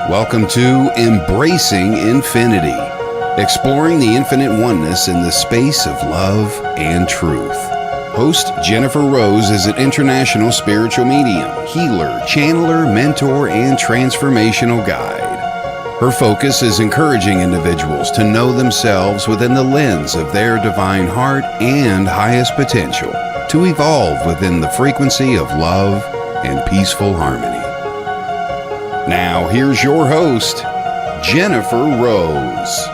Welcome to Embracing Infinity, exploring the infinite oneness in the space of love and truth. Host Jennifer Rose is an international spiritual medium, healer, channeler, mentor, and transformational guide. Her focus is encouraging individuals to know themselves within the lens of their divine heart and highest potential, to evolve within the frequency of love and peaceful harmony. Now, here's your host, Jennifer Rose.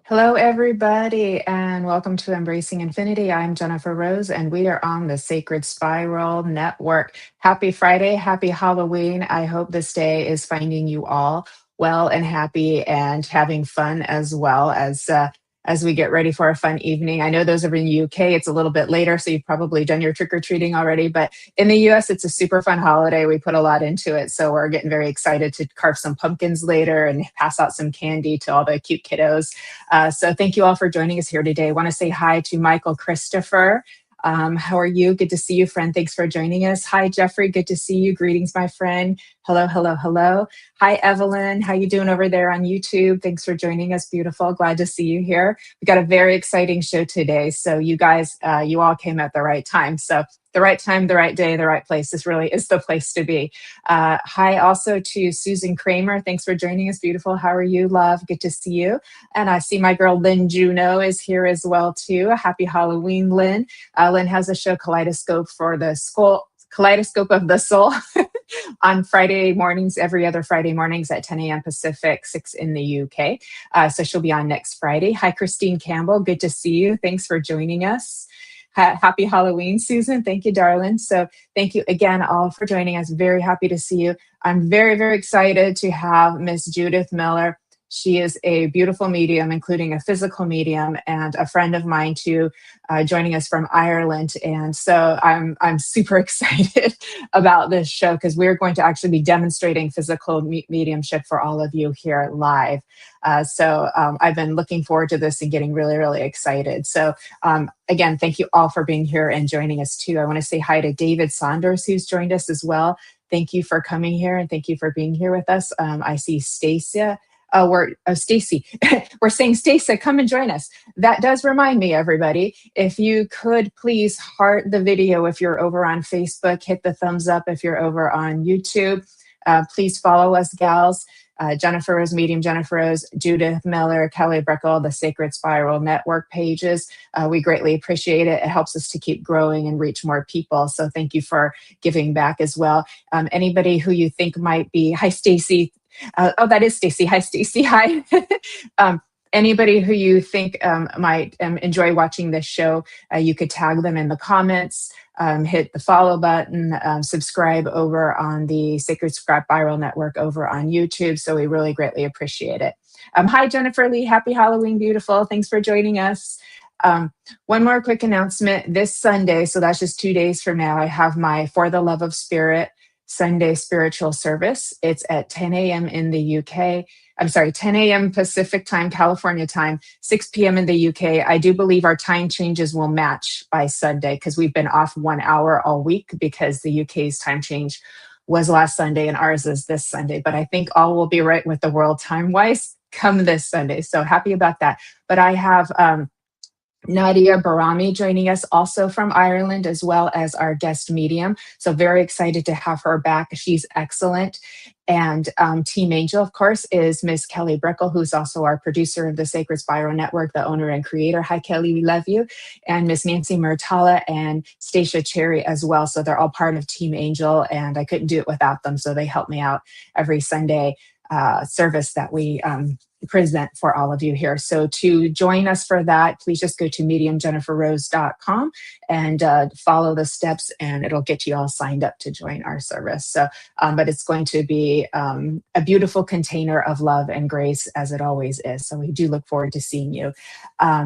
Hello, everybody, and welcome to Embracing Infinity. I'm Jennifer Rose, and we are on the Sacred Spiral Network. Happy Friday, happy Halloween. I hope this day is finding you all well and happy and having fun as well as we get ready for a fun evening. I know those of you in the UK, it's a little bit later, so you've probably done your trick-or-treating already, but in the US, it's a super fun holiday. We put a lot into it, so we're getting very excited to carve some pumpkins later and pass out some candy to all the cute kiddos. So thank you all for joining us here today. I want to say hi to Michael Christopher. How are you? Good to see you, friend. Thanks for joining us. Hi, Jeffrey. Good to see you. Greetings, my friend. Hello, hello, hello. Hi, Evelyn. How you doing over there on YouTube? Thanks for joining us. Beautiful. Glad to see you here. We got a very exciting show today. So you guys, you all came at the right time. So the right time, the right day, the right place. This really is the place to be. Hi also to Susan Kramer. Thanks for joining us. Beautiful. How are you, love? Good to see you. And I see my girl Lynn Juno is here as well too. Happy Halloween, Lynn. Lynn has a show, Kaleidoscope of the Soul on Friday mornings, every other Friday mornings at 10 a.m. Pacific, 6 in the UK. So she'll be on next Friday. Hi, Christine Campbell. Good to see you. Thanks for joining us. Happy Halloween, Susan. Thank you, darling. So thank you again all for joining us. Very happy to see you. I'm very, very excited to have Miss Judith Millar. She is a beautiful medium, including a physical medium, and a friend of mine too, joining us from Ireland. And so I'm super excited about this show because we're going to actually be demonstrating physical mediumship for all of you here live. So I've been looking forward to this and getting really, really excited. So again, thank you all for being here and joining us too. I want to say hi to David Saunders, who's joined us as well. Thank you for coming here and thank you for being here with us. I see Stacia. Stacy. We're saying, Stacy, come and join us. That does remind me, everybody, if you could please heart the video if you're over on Facebook, hit the thumbs up if you're over on YouTube. Please follow us, gals. Jennifer Rose Medium, Jennifer Rose, Judith Millar, Kelly Breckel, the Sacred Spiral Network pages. We greatly appreciate it. It helps us to keep growing and reach more people. So thank you for giving back as well. Anybody who you think might be, hi, Stacy. That is Stacy. Hi, Stacy. Hi. Anybody who you think might enjoy watching this show, you could tag them in the comments, hit the follow button, subscribe over on the Sacred Spiral Network over on YouTube. So we really greatly appreciate it. Hi, Jennifer Lee. Happy Halloween, beautiful. Thanks for joining us. One more quick announcement. This Sunday, so that's just 2 days from now, I have my For the Love of Spirit Sunday spiritual service. It's at 10 a.m. in the UK. I'm sorry, 10 a.m. Pacific time, California time, 6 p.m. in the UK. I do believe our time changes will match by Sunday because we've been off 1 hour all week because the UK's time change was last Sunday and ours is this Sunday. But I think all will be right with the world time-wise come this Sunday. So happy about that. But I have Nadia Barami joining us also from Ireland, as well as our guest medium. So very excited to have her back. She's excellent. And Team Angel, of course, is Miss Kelly Breckel, who's also our producer of the Sacred Spiral Network, the owner and creator. Hi, Kelly, we love you. And Miss Nancy Murtala and Stacia Cherry as well. So they're all part of Team Angel, and I couldn't do it without them. So they help me out every Sunday service that we present for all of you here. So to join us for that, please just go to mediumjenniferrose.com and follow the steps, and it'll get you all signed up to join our service. So, but it's going to be a beautiful container of love and grace, as it always is. So we do look forward to seeing you.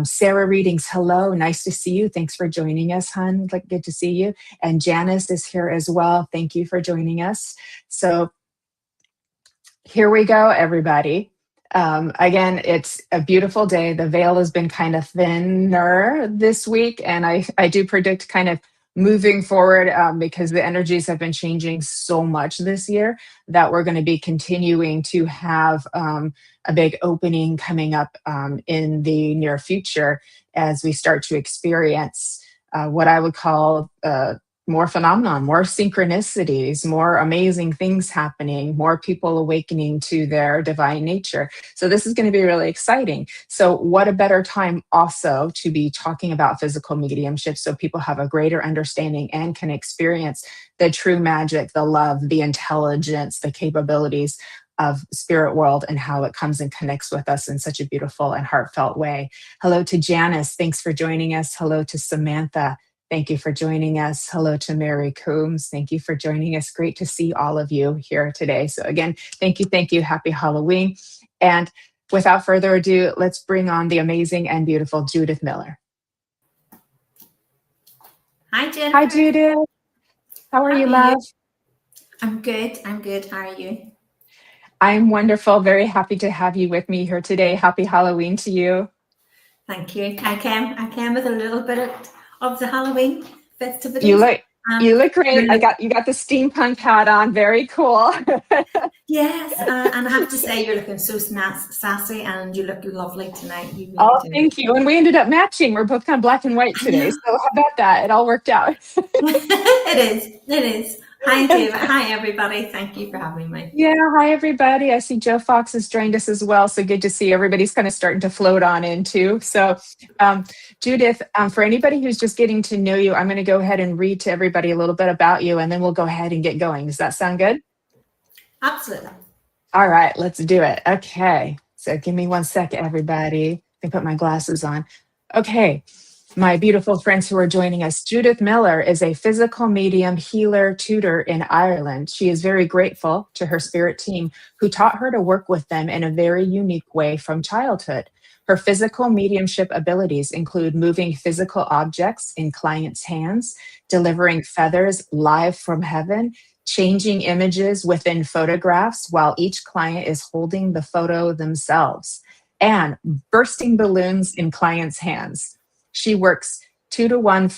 Sarah Readings, hello, nice to see you. Thanks for joining us, hon. Good to see you. And Janice is here as well. Thank you for joining us. So here we go, everybody. Again, it's a beautiful day. The veil has been kind of thinner this week, and I do predict kind of moving forward because the energies have been changing so much this year that we're going to be continuing to have a big opening coming up in the near future as we start to experience what I would call more phenomenon, more synchronicities, more amazing things happening, more people awakening to their divine nature. So this is going to be really exciting. So what a better time also to be talking about physical mediumship so people have a greater understanding and can experience the true magic, the love, the intelligence, the capabilities of spirit world and how it comes and connects with us in such a beautiful and heartfelt way. Hello to Janice. Thanks for joining us. Hello to Samantha. Thank you for joining us. Hello to Mary Coombs. Thank you for joining us. Great to see all of you here today. So again, thank you, thank you. Happy Halloween. And without further ado, let's bring on the amazing and beautiful Judith Millar. Hi, Jennifer. Hi, Judith. How are you, love? I'm good. I'm good. How are you? I'm wonderful. Very happy to have you with me here today. Happy Halloween to you. Thank you. I came with a little bit of the Halloween festivities. You look great. You got the steampunk hat on. Very cool. Yes, and I have to say you're looking so sassy, and you look lovely tonight. You really thank you. And we ended up matching. We're both kind of black and white today. So how about that? It all worked out. It is. Hi, David. Hi, everybody. Thank you for having me. Yeah, hi, everybody. I see Joe Fox has joined us as well. So good to see everybody's kind of starting to float on in too. So Judith, for anybody who's just getting to know you, I'm going to go ahead and read to everybody a little bit about you, and then we'll go ahead and get going. Does that sound good? Absolutely. All right, let's do it. Okay. So give me 1 second, everybody. I put my glasses on. Okay. My beautiful friends who are joining us, Judith Millar is a physical medium healer tutor in Ireland. She is very grateful to her spirit team who taught her to work with them in a very unique way from childhood. Her physical mediumship abilities include moving physical objects in clients' hands, delivering feathers live from heaven, changing images within photographs while each client is holding the photo themselves, and bursting balloons in clients' hands. She works 2 to 1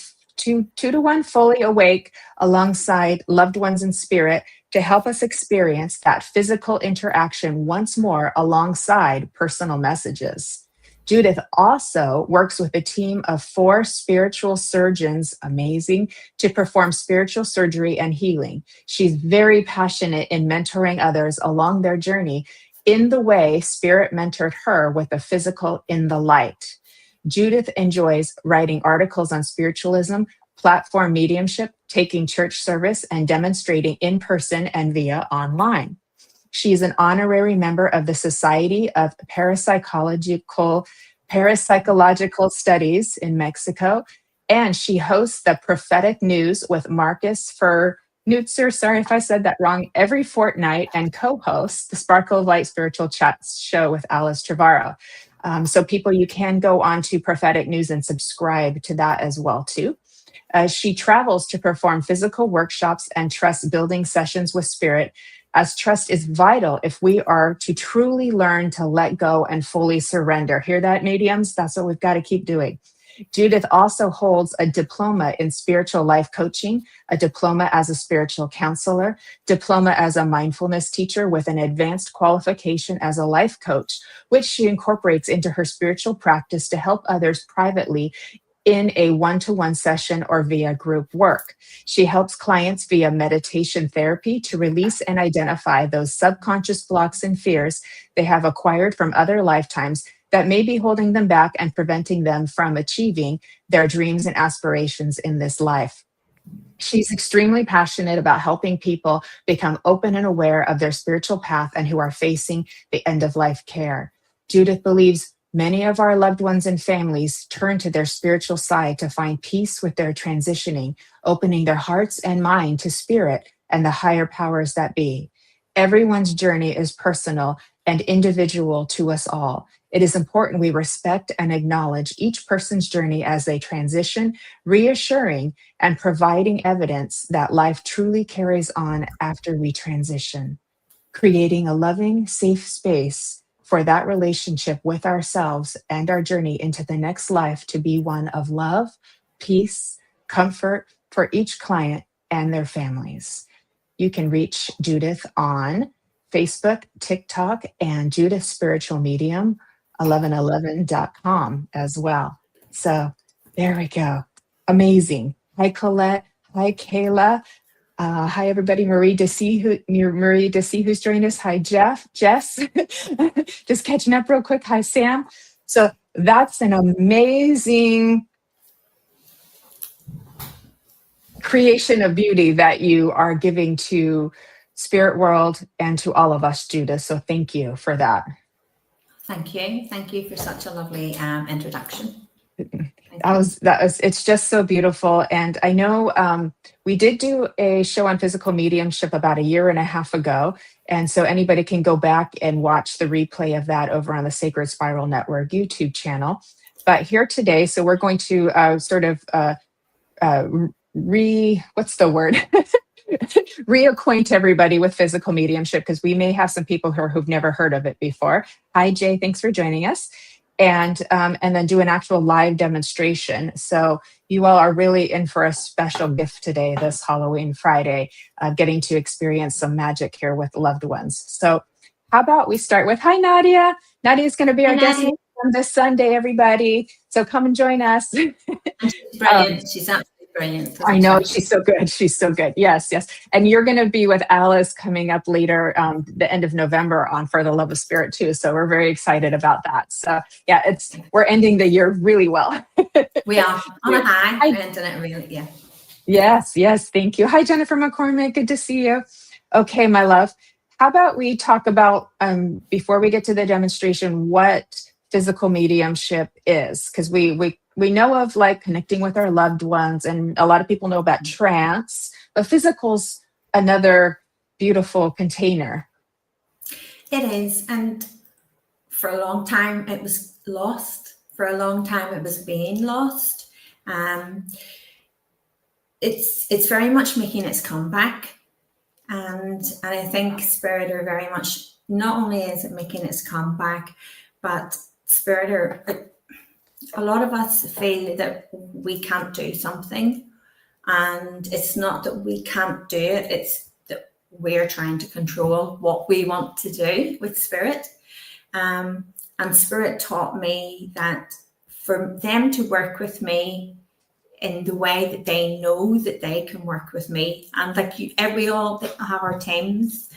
fully awake alongside loved ones in spirit to help us experience that physical interaction once more alongside personal messages. Judith also works with a team of 4 spiritual surgeons, amazing, to perform spiritual surgery and healing. She's very passionate in mentoring others along their journey in the way spirit mentored her with the physical in the light. Judith enjoys writing articles on spiritualism, platform mediumship, taking church service, and demonstrating in person and via online. She is an honorary member of the Society of Parapsychological Studies in Mexico, and she hosts the Prophetic News with Markus Fer Neutzer, sorry if I said that wrong, every fortnight, and co-hosts the Sparkle of Light Spiritual Chats show with Alice Trevorrow. So people, you can go on to Prophetic News and subscribe to that as well too. She travels to perform physical workshops and trust building sessions with spirit, as trust is vital if we are to truly learn to let go and fully surrender. Hear that, mediums? That's what we've got to keep doing. Judith also holds a diploma in spiritual life coaching, a diploma as a spiritual counselor, diploma as a mindfulness teacher with an advanced qualification as a life coach, which she incorporates into her spiritual practice to help others privately in a one-to-one session or via group work. She helps clients via meditation therapy to release and identify those subconscious blocks and fears they have acquired from other lifetimes that may be holding them back and preventing them from achieving their dreams and aspirations in this life. She's extremely passionate about helping people become open and aware of their spiritual path and who are facing the end-of-life care. Judith believes many of our loved ones and families turn to their spiritual side to find peace with their transitioning, opening their hearts and mind to spirit and the higher powers that be. Everyone's journey is personal and individual to us all. It is important we respect and acknowledge each person's journey as they transition, reassuring and providing evidence that life truly carries on after we transition, creating a loving, safe space for that relationship with ourselves and our journey into the next life to be one of love, peace, comfort for each client and their families. You can reach Judith on Facebook, TikTok, and Judith Spiritual Medium 1111.com as well. So there we go. Amazing. Hi, Colette. Hi, Kayla. Hi, everybody. Marie Deci, who's joined us. Hi, Jess. Just catching up real quick. Hi, Sam. So that's an amazing creation of beauty that you are giving to spirit world and to all of us, Judith. So thank you for that. Thank you. Thank you for such a lovely introduction. It's just so beautiful. And I know we did do a show on physical mediumship about 1.5 years ago. And so anybody can go back and watch the replay of that over on the Sacred Spiral Network YouTube channel. But here today, so we're going to reacquaint everybody with physical mediumship, because we may have some people who've never heard of it before. Hi, Jay, thanks for joining us. And then do an actual live demonstration. So you all are really in for a special gift today, this Halloween Friday, getting to experience some magic here with loved ones. So how about we start with, hi, Nadia. Nadia's going to be our guest on this Sunday, everybody. So come and join us. She's brilliant. She's absolutely brilliant. I know, she's so good. She's so good. Yes. And you're going to be with Alice coming up later, the end of November on For the Love of Spirit too. So we're very excited about that. So yeah, we're ending the year really well. We are on a high. We're ending it really, yeah. Yes. Thank you. Hi, Jennifer McCormick. Good to see you. Okay, my love. How about we talk about, before we get to the demonstration, what physical mediumship is? Because we know of like connecting with our loved ones, and a lot of people know about trance, but physical's another beautiful container. It is, and for a long time it was lost. For a long time it was being lost. It's very much making its comeback, and I think Spirit are very much, not only is it making its comeback, but Spirit are, a lot of us feel that we can't do something, and it's not that we can't do it, it's that we're trying to control what we want to do with Spirit. And Spirit taught me that for them to work with me in the way that they know that they can work with me, and like we all have our teams,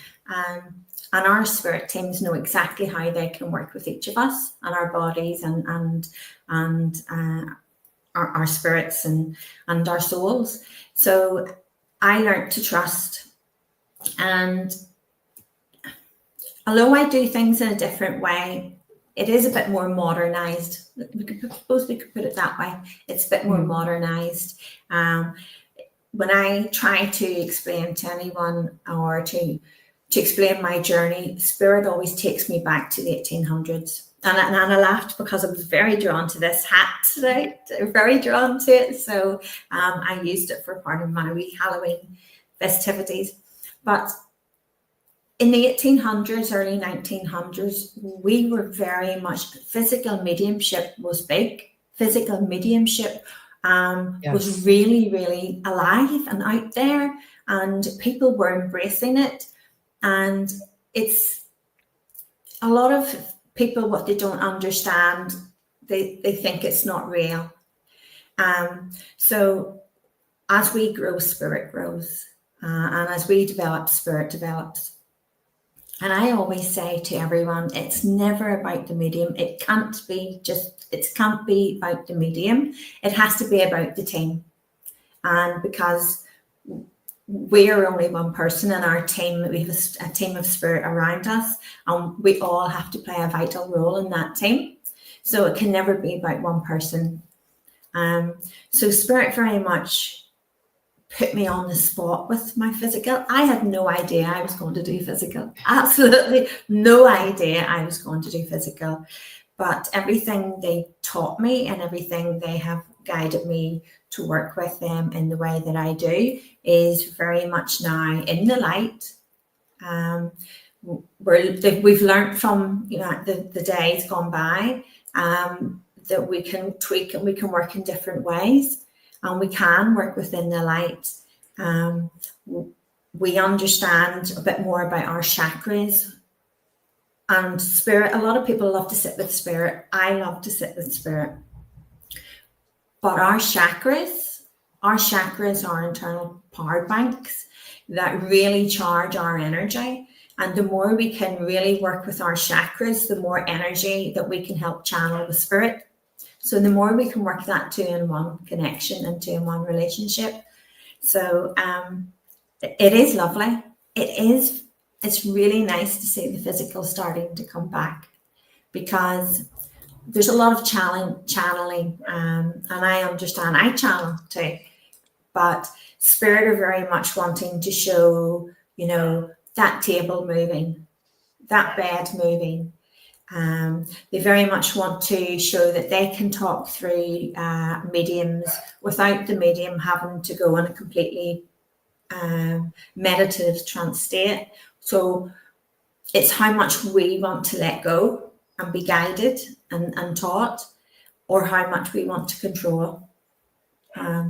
and our spirit teams know exactly how they can work with each of us and our bodies and our spirits and our souls. So I learned to trust, and although I do things in a different way, it is a bit more modernized. Suppose we could put it that way. It's a bit more modernized. When I try to explain to anyone or to explain my journey, Spirit always takes me back to the 1800s. And I laughed because I was very drawn to this hat today, very drawn to it. So I used it for part of my wee Halloween festivities. But in the 1800s, early 1900s, we were very much, physical mediumship was big. Physical mediumship was really, really alive and out there, and people were embracing it. And it's a lot of people, what they don't understand, they think it's not real. So as we grow, Spirit grows, and as we develop, Spirit develops. And I always say to everyone, it's never about the medium. It can't be about the medium. It has to be about the team. And because we are only one person in our team, we have a team of Spirit around us, and we all have to play a vital role in that team. So it can never be about one person. So Spirit very much put me on the spot with my physical. I had no idea I was going to do physical. Absolutely no idea I was going to do physical. But everything they taught me and everything they have guided me to work with them in the way that I do is very much now in the light. we've learned from the days gone by, that we can tweak and we can work in different ways, and we can work within the light. We understand a bit more about our chakras and spirit. A lot of people love to sit with spirit. I love to sit with spirit. But our chakras are internal power banks that really charge our energy. And the more we can really work with our chakras, the more energy that we can help channel the spirit. So the more we can work that 2-in-1 connection and 2-in-1 relationship. So it is lovely. It's really nice to see the physical starting to come back, because there's a lot of channeling, and I understand I channel too, but spirit are very much wanting to show, that table moving, that bed moving. They very much want to show that they can talk through mediums without the medium having to go in a completely meditative trance state. So it's how much we want to let go and be guided and taught, or how much we want to control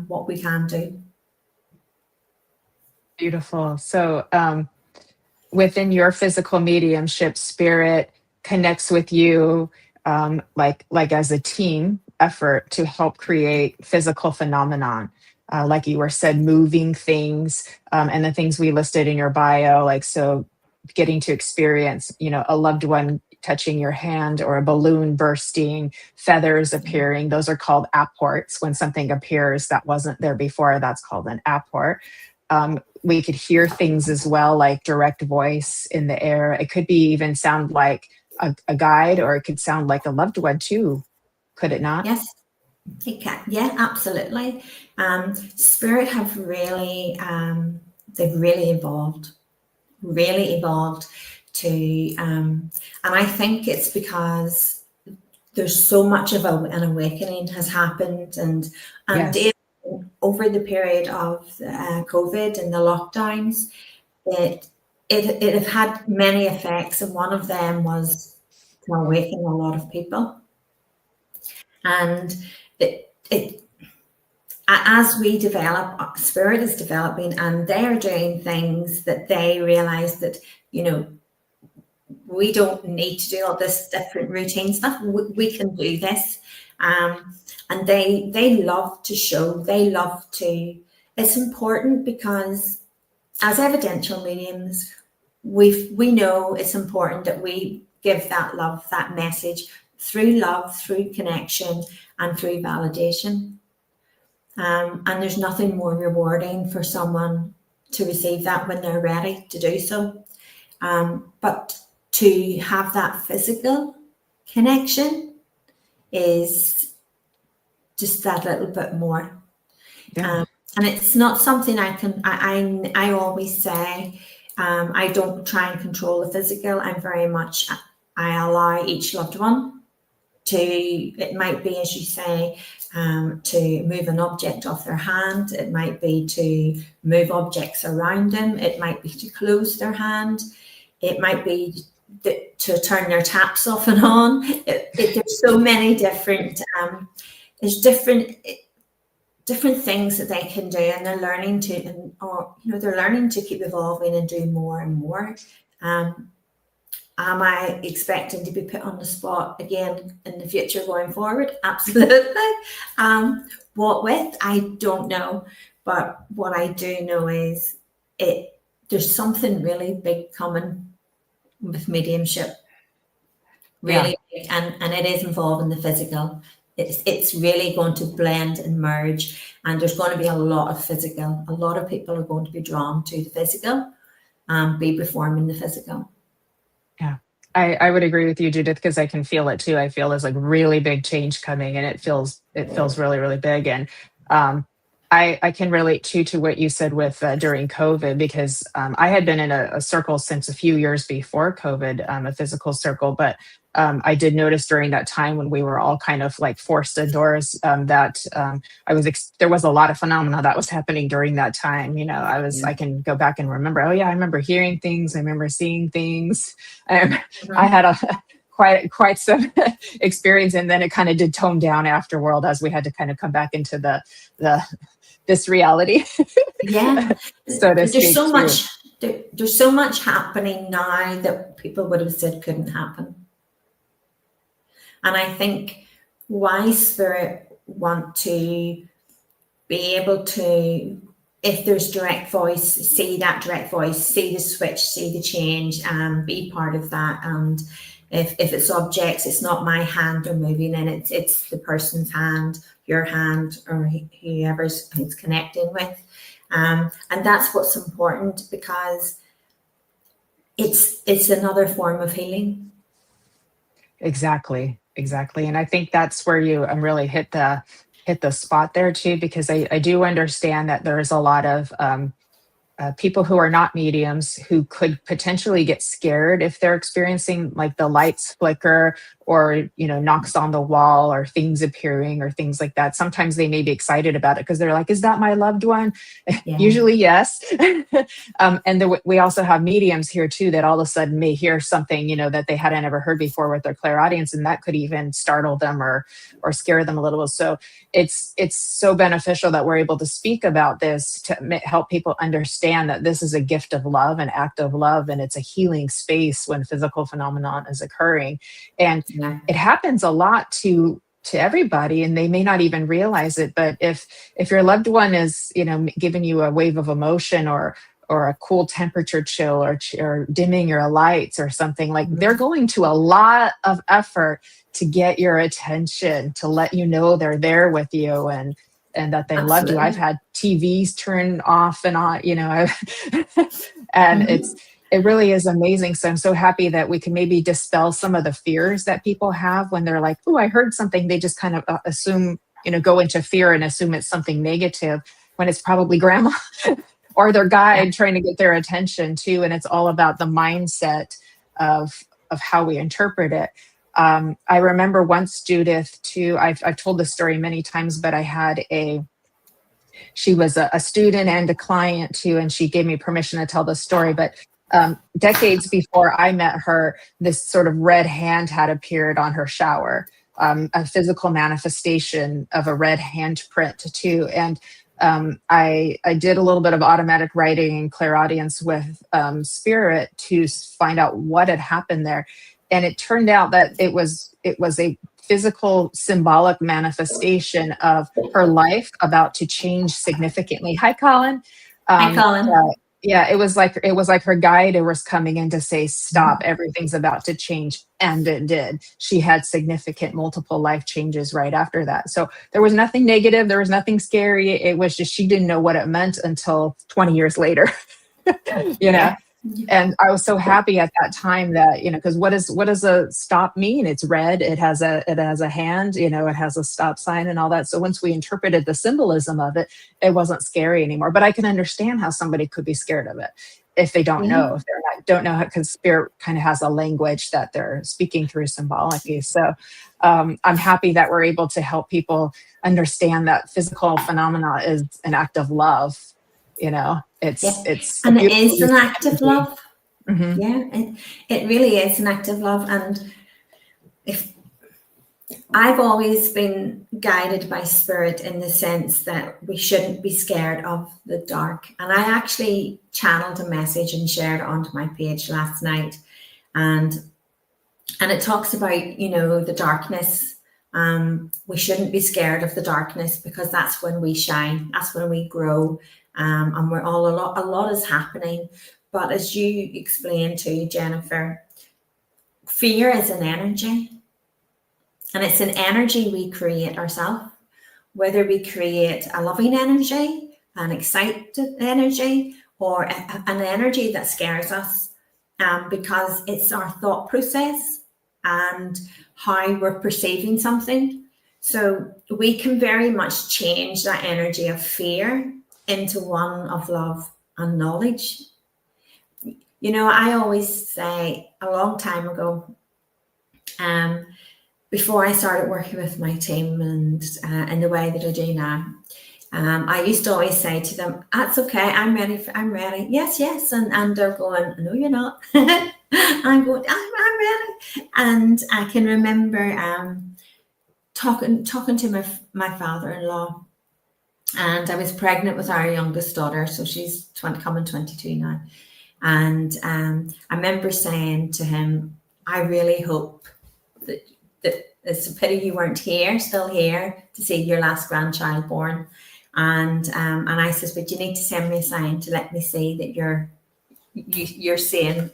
what we can do. Beautiful. So within your physical mediumship, spirit connects with you like as a team effort to help create physical phenomenon. Like you were said, moving things, and the things we listed in your bio, like, so getting to experience, a loved one touching your hand, or a balloon bursting, feathers appearing. Those are called apports. When something appears that wasn't there before, that's called an apport. We could hear things as well, like direct voice in the air. It could be even sound like a guide, or it could sound like a loved one too. Could it not? Yes. It can. Yeah, absolutely. Spirit have really, they've really evolved to, and I think it's because there's so much of an awakening has happened, and Yes. over the period of COVID and the lockdowns, it have had many effects, and one of them was to awaken a lot of people. And as we develop, spirit is developing, and they're doing things that they realize that, we don't need to do all this different routine stuff. We can do this. And they love to show, it's important, because as evidential mediums, we know it's important that we give that love, that message, through love, through connection, and through validation. And there's nothing more rewarding for someone to receive that when they're ready to do so. But to have that physical connection is just that little bit more. Yeah. And it's not something I always say, I don't try and control the physical. I allow each loved one to, it might be, as you say, to move an object off their hand. It might be to move objects around them. It might be to close their hand. It might be to turn their taps off and on. There's so many different, there's different things that they can do, and they're learning to, they're learning to keep evolving and do more and more. Am I expecting to be put on the spot again in the future going forward? Absolutely. What with? I don't know. But what I do know is there's something really big coming with mediumship. Really big, and it is involving the physical. It's really going to blend and merge, and there's going to be a lot of physical. A lot of people are going to be drawn to the physical and be performing the physical. Yeah, I would agree with you, Judith, because I can feel it too. I feel there's like really big change coming, and it feels really, really big. And I can relate to what you said with during COVID, because I had been in a circle since a few years before COVID, a physical circle, but I did notice during that time when we were all kind of like forced indoors, that there was a lot of phenomena that was happening during that time. I can go back and remember, oh yeah, I remember hearing things, I remember seeing things. I had quite some experience, and then it kind of did tone down afterward as we had to kind of come back into the this reality. Yeah. So to There's speak, so too. much there's so much happening now that people would have said couldn't happen. And I think why Spirit want to be able to, if there's direct voice, see that direct voice, see the switch, see the change, and be part of that. And if it's objects, it's not my hand they're moving in, it's the person's hand, your hand, or whoever's who's connecting with. And that's what's important, because it's another form of healing. Exactly. And I think that's where you really hit the spot there too, because I do understand that there's a lot of people who are not mediums who could potentially get scared if they're experiencing like the lights flicker, or knocks on the wall, or things appearing, or things like that. Sometimes they may be excited about it because they're like, is that my loved one? Yeah. Usually yes. And we also have mediums here too that all of a sudden may hear something that they hadn't ever heard before with their clairaudience, and that could even startle them or scare them a little. So it's so beneficial that we're able to speak about this to help people understand that this is a gift of love, an act of love, and it's a healing space when physical phenomenon is occurring. And it happens a lot to everybody, and they may not even realize it. But if your loved one is giving you a wave of emotion, or a cool temperature chill, or dimming your lights or something, like they're going to a lot of effort to get your attention, to let you know they're there with you, and that they loved you. I've had TVs turn off and on, and it really is amazing. So I'm so happy that we can maybe dispel some of the fears that people have when they're like, oh, I heard something. They just kind of assume, go into fear and assume it's something negative, when it's probably grandma or their guide trying to get their attention too. And it's all about the mindset of how we interpret it. I remember once, Judith, too, I've told this story many times, but I had she was a student and a client too, and she gave me permission to tell the story. But decades before I met her, this sort of red hand had appeared on her shower, a physical manifestation of a red handprint too. And I did a little bit of automatic writing and clairaudience with Spirit to find out what had happened there. And it turned out that it was a physical symbolic manifestation of her life about to change significantly. Hi, Colin. Hi, Colin. Yeah, it was like her guide was coming in to say, stop, everything's about to change. And it did. She had significant multiple life changes right after that. So there was nothing negative. There was nothing scary. It was just, she didn't know what it meant until 20 years later, know? And I was so happy at that time that, because what does a stop mean? It's red. It has a hand, it has a stop sign and all that. So once we interpreted the symbolism of it, it wasn't scary anymore. But I can understand how somebody could be scared of it if they don't know, if don't know, because Spirit kind of has a language that they're speaking through symbolically. So I'm happy that we're able to help people understand that physical phenomena is an act of love. It's and it is an act of love. Mm-hmm. Yeah, it really is an act of love. And if I've always been guided by Spirit in the sense that we shouldn't be scared of the dark. And I actually channeled a message and shared it onto my page last night, and it talks about the darkness. We shouldn't be scared of the darkness, because that's when we shine. That's when we grow. And we're a lot is happening. But as you explained to Jennifer, fear is an energy, and it's an energy we create ourselves, whether we create a loving energy, an excited energy, or an energy that scares us, because it's our thought process and how we're perceiving something. So we can very much change that energy of fear into one of love and knowledge. You know, I always say, a long time ago, before I started working with my team and in the way that I do now, I used to always say to them, "That's okay, I'm ready. I'm ready. Yes, yes." And they're going, "No, you're not." I'm going, I'm ready. And I can remember talking to my father-in-law, and I was pregnant with our youngest daughter, so she's coming 22 now. And I remember saying to him, "I really hope that it's a pity you weren't still here to see your last grandchild born." And I says, "But you need to send me a sign to let me see that you're seeing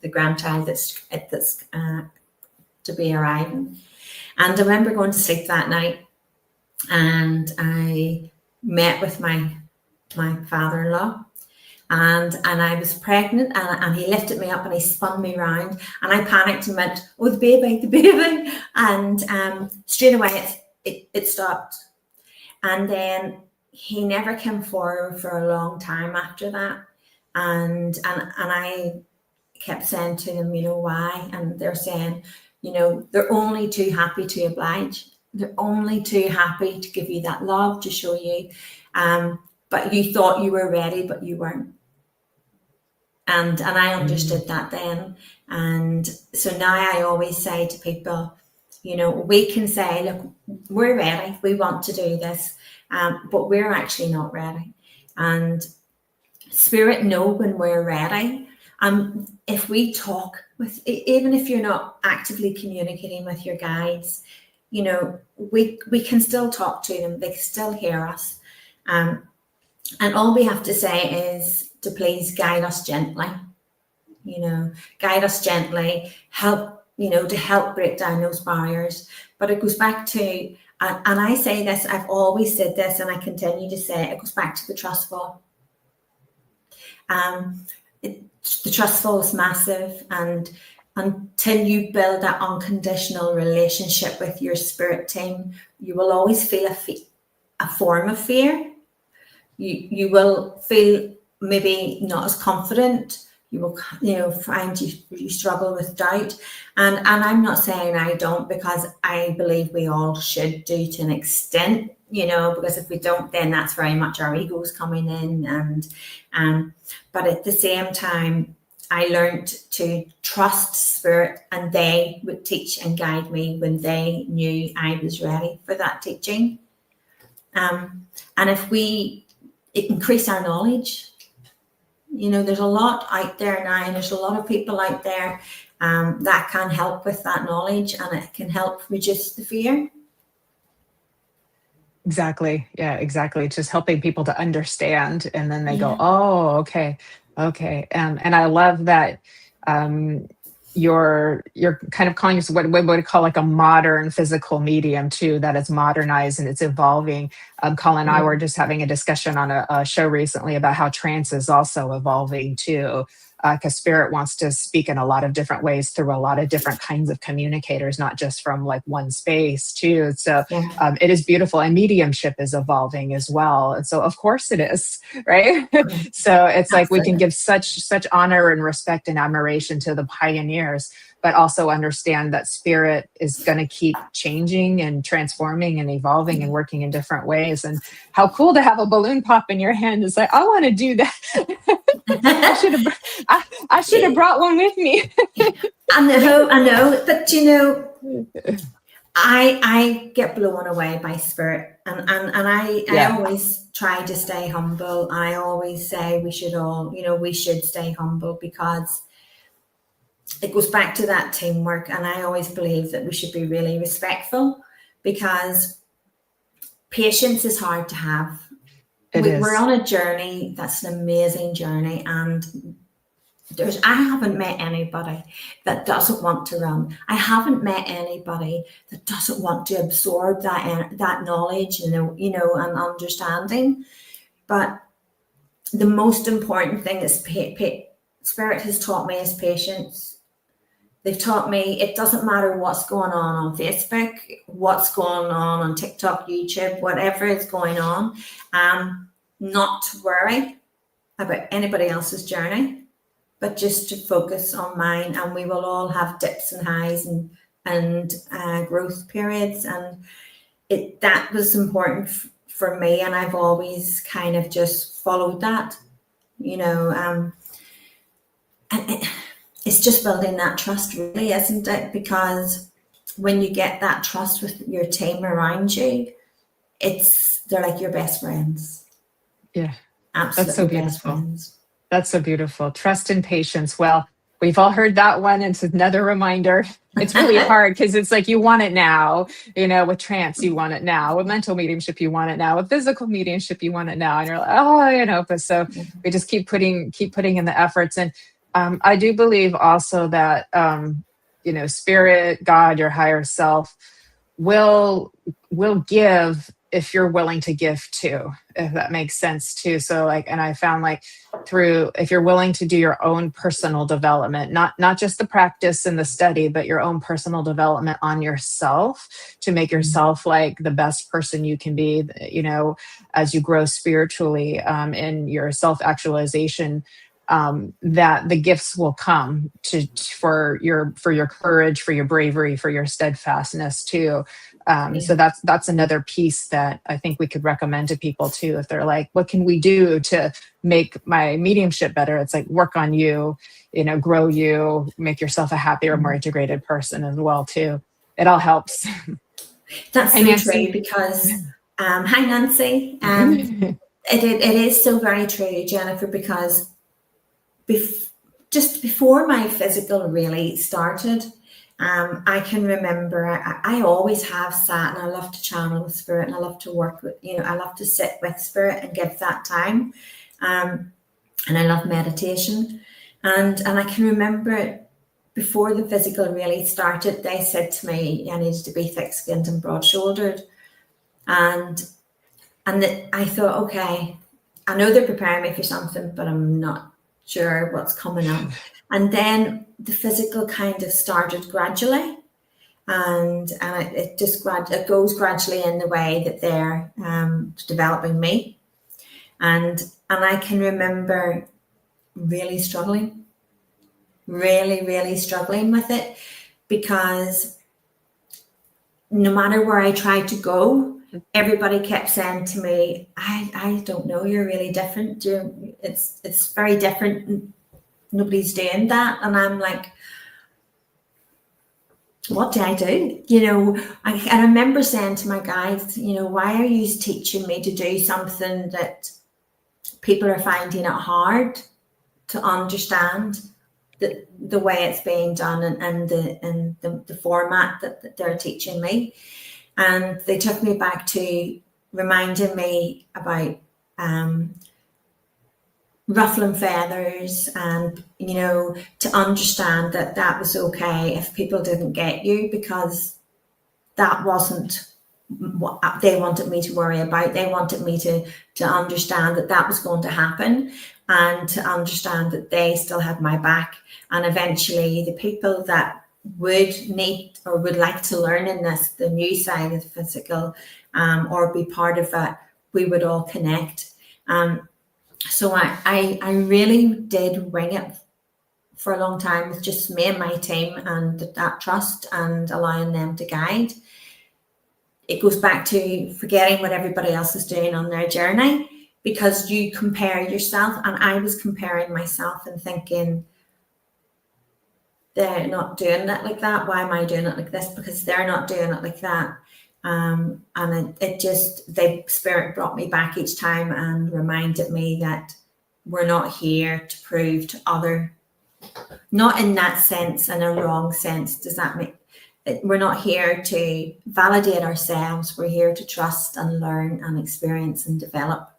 the grandchild that's to be arriving." And I remember going to sleep that night, and I met with my father-in-law, and I was pregnant, and he lifted me up and he spun me around, and I panicked and went, "Oh, the baby!" And straight away it stopped. And then he never came forward for a long time after that. And I kept saying to them, "You know, why?" And they're saying, "You know, they're only too happy to oblige. They're only too happy to give you that love, to show you. But you thought you were ready, but you weren't." And I understood that then. And so now I always say to people, you know, we can say, "Look, we're ready. We want to do this, but we're actually not ready." And Spirit know when we're ready. If we talk with, even if you're not actively communicating with your guides, you know, we can still talk to them. They can still hear us. And all we have to say is to please guide us gently. You know, guide us gently, help, you know, to help break down those barriers. But it goes back to, and I say this, I've always said this, and I continue to say it goes back to the trust fall. The trust fall is massive, and until you build that unconditional relationship with your spirit team, you will always feel a form of fear. You will feel maybe not as confident. You will, you know, find you struggle with doubt. And I'm not saying I don't, because I believe we all should do to an extent, you know, because if we don't, then that's very much our egos coming in. But at the same time, I learned to trust Spirit, and they would teach and guide me when they knew I was ready for that teaching. And if we increase our knowledge, you know, there's a lot out there now, and there's a lot of people out there that can help with that knowledge, and it can help reduce the fear. Exactly. Yeah, exactly. Just helping people to understand, and then they go, "Oh, okay. Okay." And I love that you're kind of calling yourself what we would call like a modern physical medium too, that it's modernized and it's evolving. Colin and I were just having a discussion on a show recently about how trance is also evolving too, because Spirit wants to speak in a lot of different ways through a lot of different kinds of communicators, not just from like one space too. So it is beautiful, and mediumship is evolving as well. And so of course it is, right? So it's like we can give such honor and respect and admiration to the pioneers, but also understand that Spirit is going to keep changing and transforming and evolving and working in different ways. And how cool to have a balloon pop in your hand. It's like, I want to do that. I should have brought one with me. I know, but you know, I get blown away by Spirit, and I always try to stay humble. I always say we should stay humble, because it goes back to that teamwork. And I always believe that we should be really respectful, because patience is hard to have. We're on a journey that's an amazing journey, and I haven't met anybody that doesn't want to run. I haven't met anybody that doesn't want to absorb that knowledge, and understanding. But the most important thing is Spirit has taught me is patience. They've taught me it doesn't matter what's going on Facebook, what's going on TikTok, YouTube, whatever is going on, not to worry about anybody else's journey, but just to focus on mine. And we will all have dips and highs and growth periods. And that was important for me. And I've always kind of just followed that, and it's just building that trust, really, isn't it? Because when you get that trust with your team around you, they're like your best friends. Yeah. Absolutely. That's so beautiful. That's so beautiful. Trust and patience. Well, we've all heard that one. It's another reminder. It's really hard because it's like you want it now. With trance, you want it now. With mental mediumship, you want it now. With physical mediumship, you want it now. And you're like, but so we just keep putting in the efforts. And I do believe also that, spirit, God, your higher self will give if you're willing to give too, if that makes sense too. So and I found if you're willing to do your own personal development, not just the practice and the study, but your own personal development on yourself to make yourself the best person you can be, as you grow spiritually, in your self-actualization, that the gifts will come for your courage, for your bravery, for your steadfastness too. So that's another piece that I think we could recommend to people too. If they're like, what can we do to make my mediumship better? It's work on you, grow you, make yourself a happier, more integrated person as well too. It all helps. That's so true because, hi Nancy. It is so very true, Jennifer, because just before my physical really started, I can remember I always have sat, and I love to channel with spirit, and I love to work with, I love to sit with spirit and give that time. And I love meditation. And I can remember before the physical really started, they said to me, I needed to be thick-skinned and broad-shouldered. And I thought, okay, I know they're preparing me for something, but I'm not sure what's coming up. And then the physical kind of started gradually, and it goes gradually in the way that they're developing me. And I can remember really struggling with it, because no matter where I tried to go, everybody kept saying to me, I don't know, you're really different. It's very different. Nobody's doing that. And I'm like, what do I do? I remember saying to my guides, why are you teaching me to do something that people are finding it hard to understand the way it's being done and the format that they're teaching me? And they took me back to reminding me about ruffling feathers, and to understand that was okay if people didn't get you, because that wasn't what they wanted me to worry about. They wanted me to understand that was going to happen, and to understand that they still had my back. And eventually the people that would need or would like to learn in the new side of the physical, or be part of that, we would all connect. So I really did wing it for a long time with just me and my team, and that trust and allowing them to guide. It goes back to forgetting what everybody else is doing on their journey, because you compare yourself, and I was comparing myself and thinking, they're not doing it like that. Why am I doing it like this? Because they're not doing it like that. And the spirit brought me back each time and reminded me that we're not here to prove to other, not in that sense, in a wrong sense. Does that make, we're not here to validate ourselves. We're here to trust and learn and experience and develop.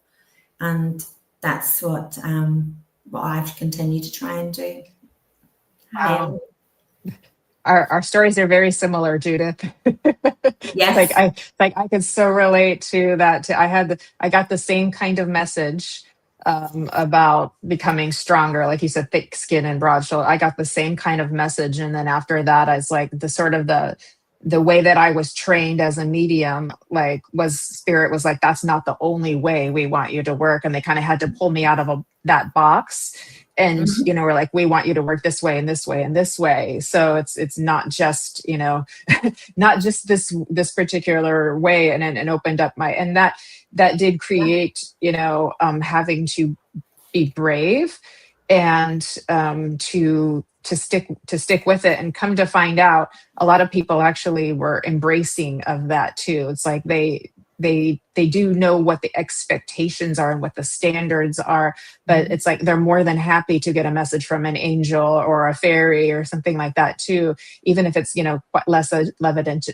And that's what I've continued to try and do. Wow. Our stories are very similar, Judith. Yes. I could so relate to that. I got the same kind of message about becoming stronger, like you said, thick skin and broad shoulder. I got the same kind of message, and then after that, I was like, the way that I was trained as a medium, like, was spirit was like, that's not the only way we want you to work, and they kind of had to pull me out of that box. And we're like, we want you to work this way and this way and this way. So it's not just not just this particular way, and opened up my, and that did create having to be brave and to stick with it. And come to find out, a lot of people actually were embracing of that too. It's like they do know what the expectations are and what the standards are, but it's like they're more than happy to get a message from an angel or a fairy or something like that too, even if it's quite less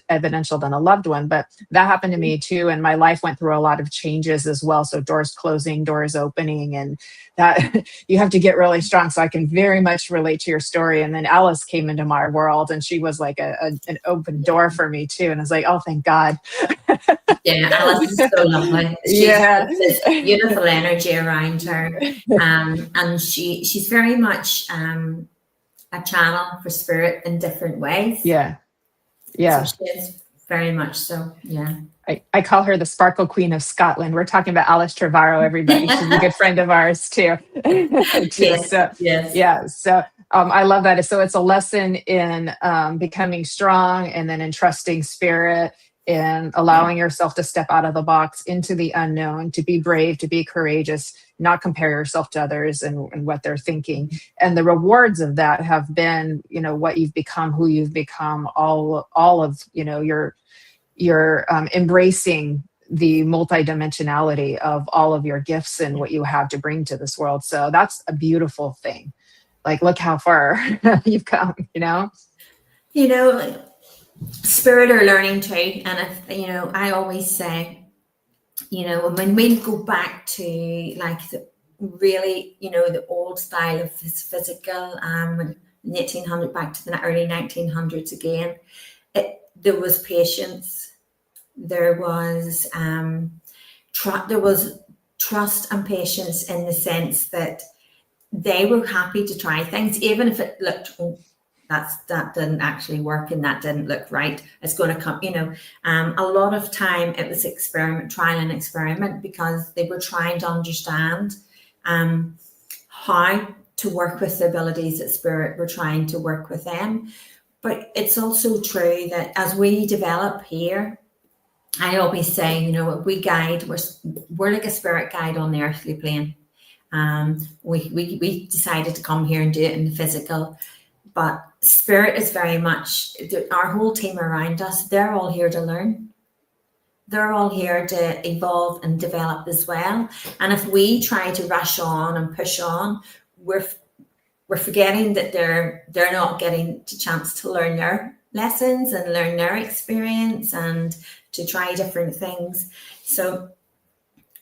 evidential than a loved one. But that happened to me too, and my life went through a lot of changes as well. So doors closing, doors opening, and that you have to get really strong. So I can very much relate to your story. And then Alice came into my world, and she was like an open door for me too. And I was like, oh, thank God. Yeah, Alice is so lovely. She's got this beautiful energy around her, and she's very much a channel for spirit in different ways. Yeah. So she is very much so. Yeah. I call her the Sparkle Queen of Scotland. We're talking about Alice Trevorrow, everybody. She's a good friend of ours too. Yes. So, yes. Yeah. So I love that. So it's a lesson in becoming strong, and then in trusting spirit, and allowing yourself to step out of the box into the unknown, to be brave, to be courageous, not compare yourself to others and what they're thinking. And the rewards of that have been, what you've become, who you've become, all of, you're embracing the multidimensionality of all of your gifts and what you have to bring to this world. So that's a beautiful thing. Like, look how far you've come, Spirit are learning too. And I always say, when we go back to like the really, the old style of physical, 1800 back to the early 1900s again, there was patience, there was trust and patience, in the sense that they were happy to try things, even if it looked, that didn't actually work and that didn't look right. It's going to come, a lot of time it was trial and experiment, because they were trying to understand how to work with the abilities that spirit were trying to work with them. But it's also true that as we develop here, I always say, we guide, we're like a spirit guide on the earthly plane. We decided to come here and do it in the physical, but spirit is very much, our whole team around us, they're all here to learn. They're all here to evolve and develop as well. And if we try to rush on and push on, we're forgetting that they're not getting the chance to learn their lessons and learn their experience and to try different things. So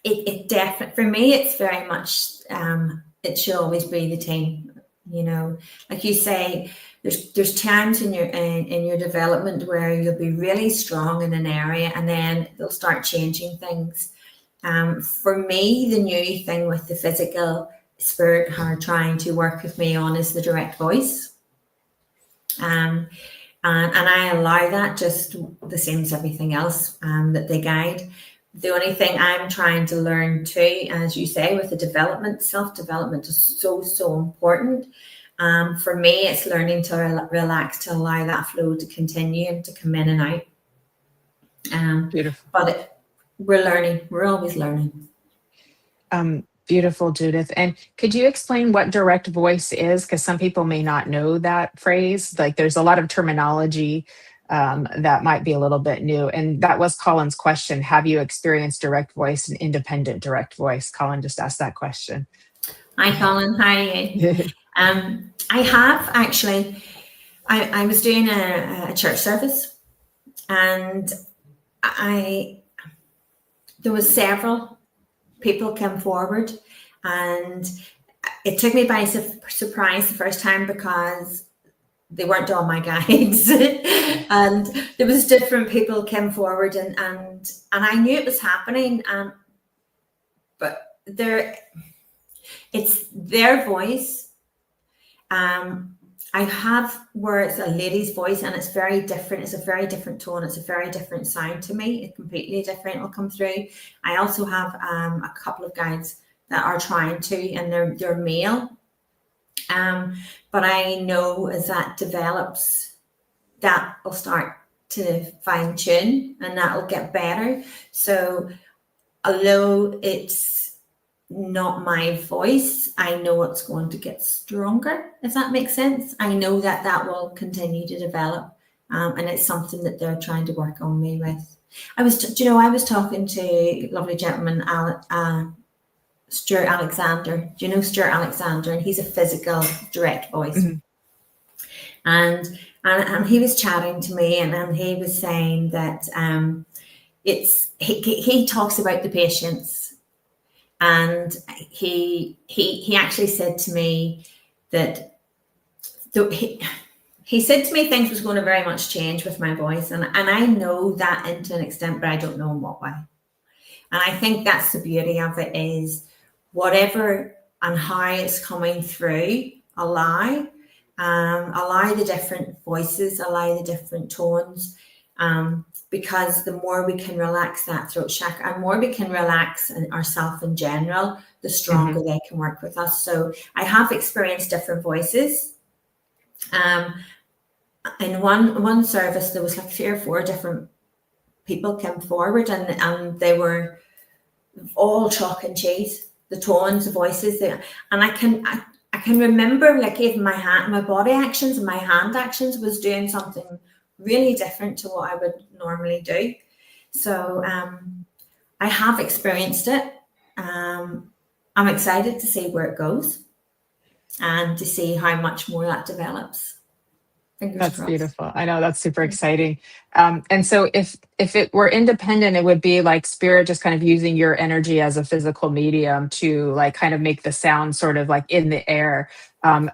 it definitely, for me, it's very much, it should always be the team. Like you say, there's times in your development where you'll be really strong in an area, and then they'll start changing things. For me, the new thing with the physical, spirit are trying to work with me on is the direct voice, and I allow that, just the same as everything else that they guide. The only thing I'm trying to learn too, as you say, with the self-development is so important. For me, it's learning to relax, to allow that flow to continue and to come in and out. Beautiful. But we're learning. We're always learning. Beautiful, Judith. And could you explain what direct voice is? Because some people may not know that phrase. Like, there's a lot of terminology that might be a little bit new. And that was Colin's question. Have you experienced direct voice and independent direct voice? Colin just asked that question. Hi, Colin. Hi. I have actually. I was doing a church service, and there was several people came forward, and it took me by surprise the first time, because they weren't all my guides, and there was different people came forward, and I knew it was happening, but it's their voice. I have where it's a lady's voice and it's very different. It's a very different tone. It's a very different sound to me. It's completely different will come through. I also have a couple of guides that are trying to, and they're male. But I know as that develops, that will start to fine tune and that will get better. So although it's not my voice, I know it's going to get stronger, if that makes sense. I know that will continue to develop, and it's something that they're trying to work on me with. I was talking to a lovely gentleman, Stuart Alexander. Do you know Stuart Alexander? And he's a physical direct voice. Mm-hmm. And he was chatting to me, and he was saying that he talks about the patients. And he actually said to me that he said to me things was going to very much change with my voice. And I know that to an extent, but I don't know in what way. And I think that's the beauty of it, is whatever and how it's coming through, allow the different voices, allow the different tones. Because the more we can relax that throat chakra and more we can relax ourselves in general, the stronger they can work with us. So I have experienced different voices. In one service, there was like 3 or 4 different people came forward, and they were all chalk and cheese, the tones, the voices there. And I can remember, like, even my body actions and my hand actions was doing something really different to what I would normally do. So I have experienced it. I'm excited to see where it goes and to see how much more that develops. That's beautiful. I know, that's super exciting. And so if it were independent, it would be like spirit just kind of using your energy as a physical medium to like kind of make the sound sort of like in the air.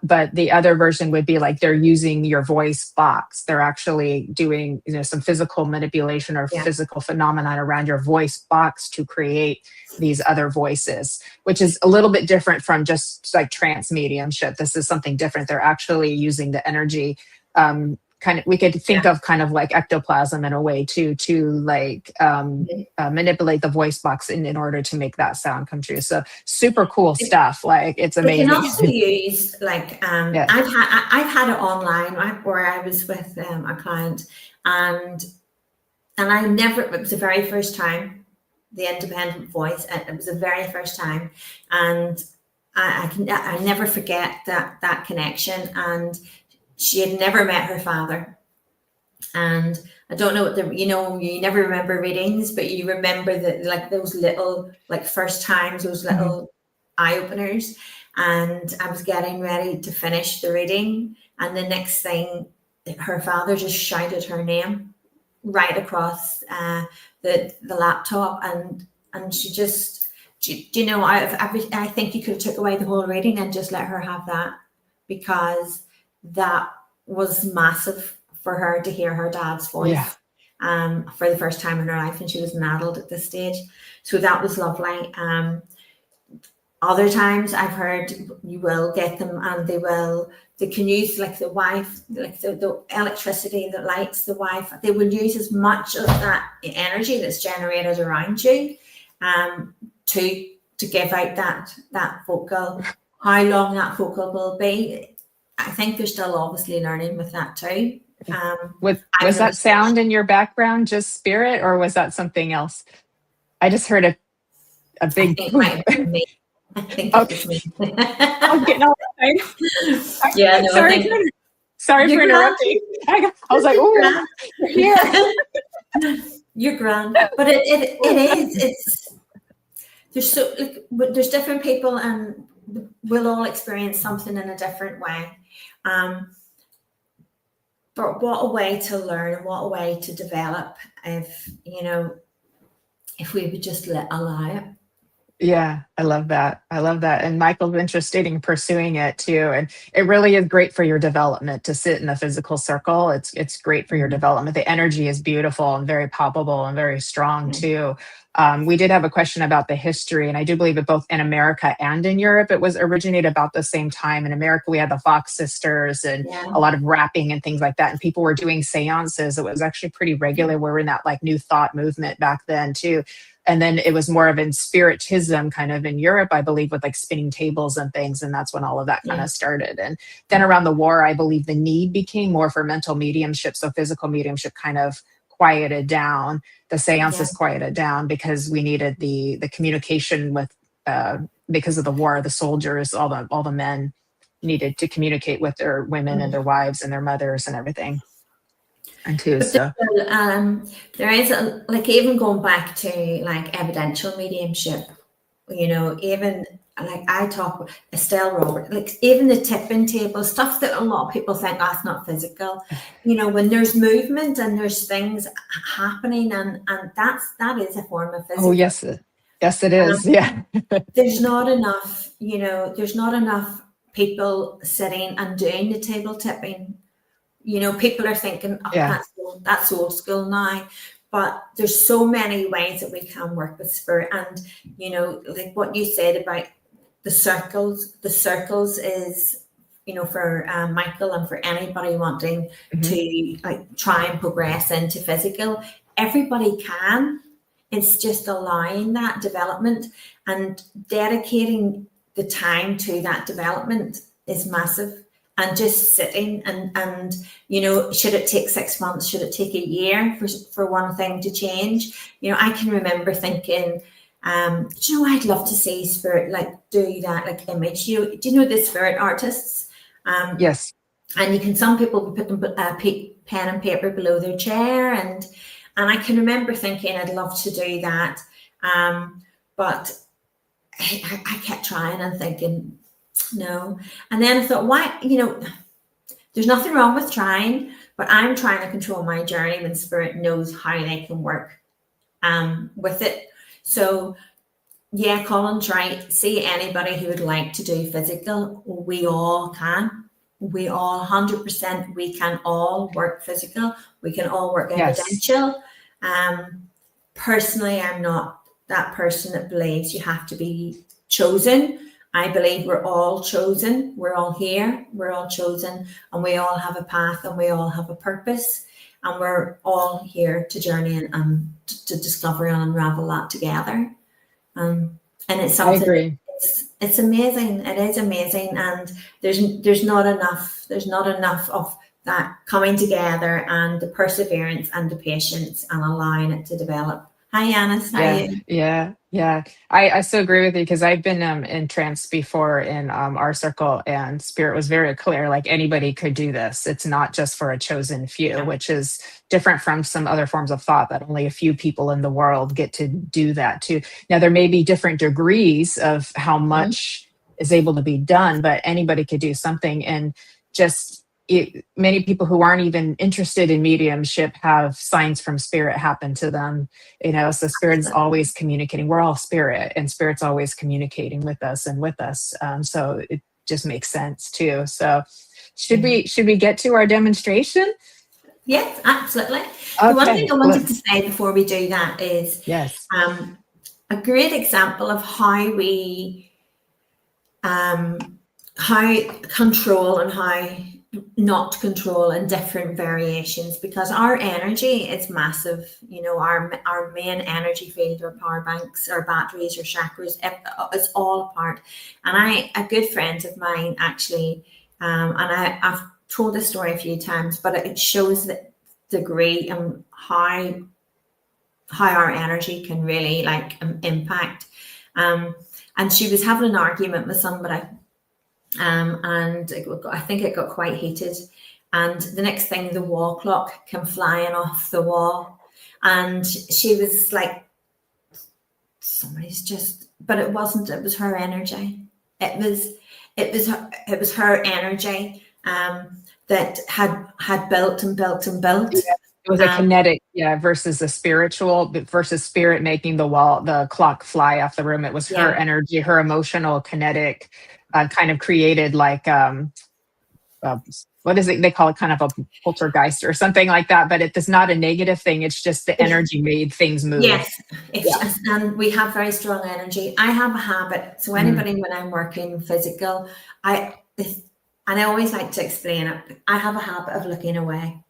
But the other version would be like they're using your voice box. They're actually doing, some physical manipulation or physical phenomenon around your voice box to create these other voices, which is a little bit different from just like trance mediumship. This is something different. They're actually using the energy. We could think of kind of like ectoplasm in a way to like manipulate the voice box in order to make that sound come true. So super cool stuff. Like, it's amazing. They can also use like I've had it online, right, where I was with a client, and I never, it was the very first time, the independent voice, and it was the very first time, and I never forget that connection. And she had never met her father. And I don't know what you never remember readings, but you remember that, like, those little, like, first times, those little eye openers. And I was getting ready to finish the reading. And the next thing, her father just shouted her name right across the laptop. And she just, I think you could have took away the whole reading and just let her have that, because that was massive for her to hear her dad's voice for the first time in her life, and she was an adult at this stage. So that was lovely. Other times I've heard you will get them, and they can use like the wife, like the electricity that lights the wife. They will use as much of that energy that's generated around you to give out that vocal. How long that vocal will be, I think they're still obviously learning with that too. Was that sound in your background just spirit, or was that something else? I just heard a big. I think it might have been me. I think it was me. I'm getting all excited. Yeah, no, sorry for interrupting. I was like, "Oh, you're here." You're grand, but it is. It's there's different people, and we'll all experience something in a different way. But what a way to learn, and what a way to develop if we would just allow it. Yeah, I love that. I love that. And Michael's interested in pursuing it too. And it really is great for your development to sit in a physical circle. It's great for your Mhm. development. The energy is beautiful and very palpable and very strong Yeah. too. We did have a question about the history, and I do believe that both in America and in Europe, it was originated about the same time. In America, we had the Fox sisters and Yeah. a lot of rapping and things like that, and people were doing seances. It was actually pretty regular. We were in that like New Thought movement back then too. And then it was more of in spiritism kind of in Europe, I believe, with like spinning tables and things. And that's when all of that kind Yeah. of started. And then around the war, I believe the need became more for mental mediumship. So physical mediumship kind of quieted down. The Yeah. seances quieted down because we needed the communication with, because of the war, the soldiers, all the men needed to communicate with their women and their wives and their mothers and everything. And too, But so there is like even going back to like evidential mediumship, even like I talk with Estelle Robert, like even the tipping table stuff that a lot of people think that's not physical. When there's movement and there's things happening, and that is a form of physical. oh yes it is. Yeah. There's not enough, there's not enough people sitting and doing the table tipping. People are thinking, oh, Yeah. that's old school now. But there's so many ways that we can work with spirit. And, like what you said about the circles is, for Michael and for anybody wanting to like try and progress into physical, everybody can. It's just allowing that development and dedicating the time to that development is massive. And just sitting and should it take 6 months? Should it take a year for one thing to change? I can remember thinking, I'd love to see spirit like do that, like image. Do you know the spirit artists? Yes. And some people put them pen and paper below their chair, and I can remember thinking I'd love to do that, but I kept trying and thinking. No. And then I thought, why, there's nothing wrong with trying, but I'm trying to control my journey when spirit knows how they can work with it. So yeah, Colin's right. See anybody who would like to do physical, we all can. We all 100%, we can all work physical. We can all work evidential. Personally, I'm not that person that believes you have to be chosen. I believe we're all chosen. We're all here. We're all chosen, and we all have a path, and we all have a purpose, and we're all here to journey and to discover and unravel that together. And it's something. I agree. It's amazing. It is amazing, and there's not enough. There's not enough of that coming together and the perseverance and the patience and allowing it to develop. Hi, Annis. How are you? Yeah. I so agree with you because I've been in trance before in our circle, and spirit was very clear, like anybody could do this. It's not just for a chosen few, which is different from some other forms of thought that only a few people in the world get to do that too. Now, there may be different degrees of how much is able to be done, but anybody could do something. And just many people who aren't even interested in mediumship have signs from spirit happen to them, so spirit's always communicating. We're all spirit, and spirit's always communicating with us and with us. So it just makes sense too. So should we get to our demonstration? Yes, absolutely. Okay, the one thing I wanted to say before we do that is a great example of how we how control and how not control in different variations, because our energy is massive. Our main energy field, our power banks, our batteries, our chakras, it's all a part. And a good friend of mine actually, and I've told this story a few times, but it shows the degree and how our energy can really impact. And she was having an argument with somebody. And I think it got quite heated, and the next thing the wall clock came flying off the wall, and she was like, somebody's just, but it wasn't, it was her energy. It was her energy that had built and built and built. It It was a kinetic, yeah, versus a spiritual, versus spirit making the clock fly off the room. It was her Yeah. energy, her emotional kinetic, kind of created like uh, what is it? They call it kind of a poltergeist or something like that. But it's not a negative thing. It's just the energy made things move. Yes, it's Yeah. just, and we have very strong energy. I have a habit. So anybody, when I'm working physical, and I always like to explain it. I have a habit of looking away,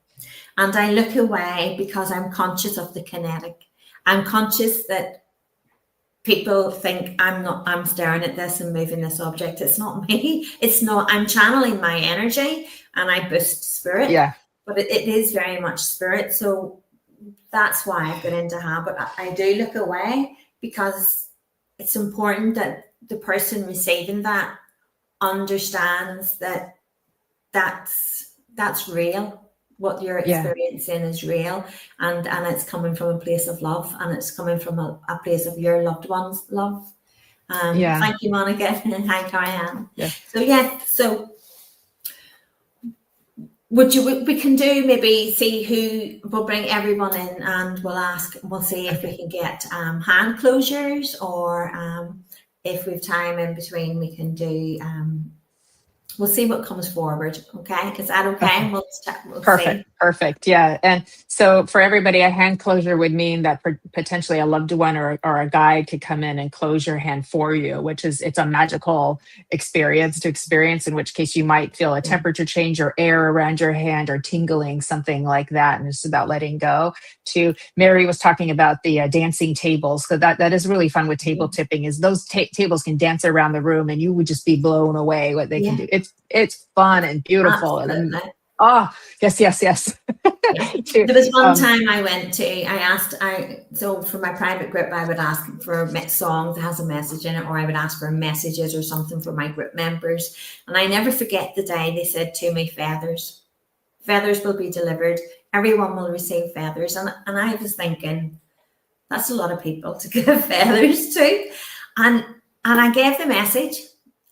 and I look away because I'm conscious of the kinetic. I'm conscious that people think I'm staring at this and moving this object. It's not me. It's not. I'm channeling my energy and I boost spirit. Yeah. But it is very much spirit. So that's why I've got into habit. I do look away because it's important that the person receiving that understands that that's real. What you're experiencing is real, and it's coming from a place of love, and it's coming from a place of your loved ones' love. Thank you, Monica, and hi, Karianne. Yeah. So we can do maybe see who, we'll bring everyone in and we'll see if we can get hand closures, or if we've time in between, we can do we'll see what comes forward. Okay, is that okay? Okay. We'll Perfect. see. Perfect. Yeah. And so for everybody, a hand closure would mean that potentially a loved one or a guide could come in and close your hand for you, it's a magical experience, in which case you might feel a temperature change or air around your hand or tingling, something like that. And it's about letting go. Mary was talking about the dancing tables. So that is really fun with table tipping, is those tables can dance around the room and you would just be blown away what they can do. It's fun and beautiful. Absolutely. And yes. There was one time I went to, so for my private group, I would ask for a song that has a message in it, or I would ask for messages or something for my group members. And I never forget the day they said to me, feathers will be delivered. Everyone will receive feathers. And I was thinking, that's a lot of people to give feathers to. And I gave the message,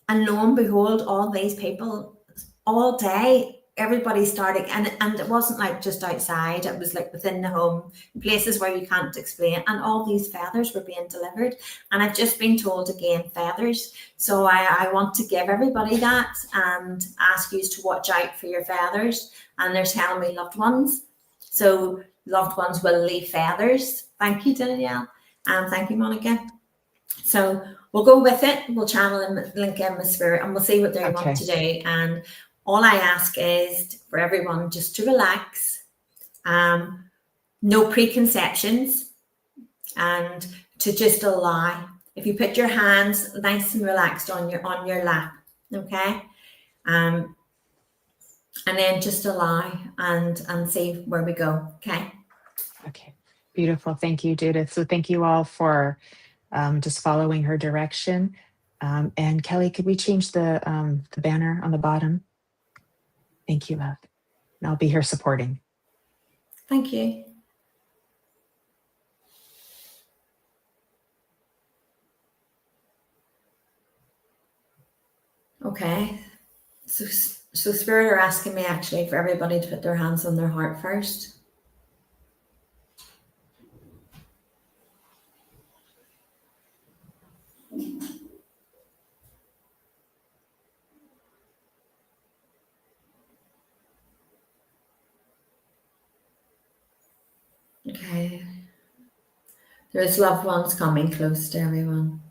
and lo and behold, all these people all day, everybody started, and it wasn't like just outside, it was like within the home, places where you can't explain, and all these feathers were being delivered. And I've just been told again, feathers. So I want to give everybody that and ask you to watch out for your feathers. And they're telling me loved ones. So loved ones will leave feathers. Thank you, Danielle. And thank you, Monica. So we'll go with it. We'll channel and link in with spirit, and we'll see what they want to do. And all I ask is for everyone just to relax, no preconceptions, and to just allow. If you put your hands nice and relaxed on your lap, okay, and then just allow and see where we go. Okay, beautiful. Thank you, Judith. So thank you all for just following her direction. And Kelly, could we change the banner on the bottom? Thank you, love. And I'll be here supporting. Thank you. Okay. So Spirit are asking me actually for everybody to put their hands on their heart first. Okay. There's loved ones coming close to everyone.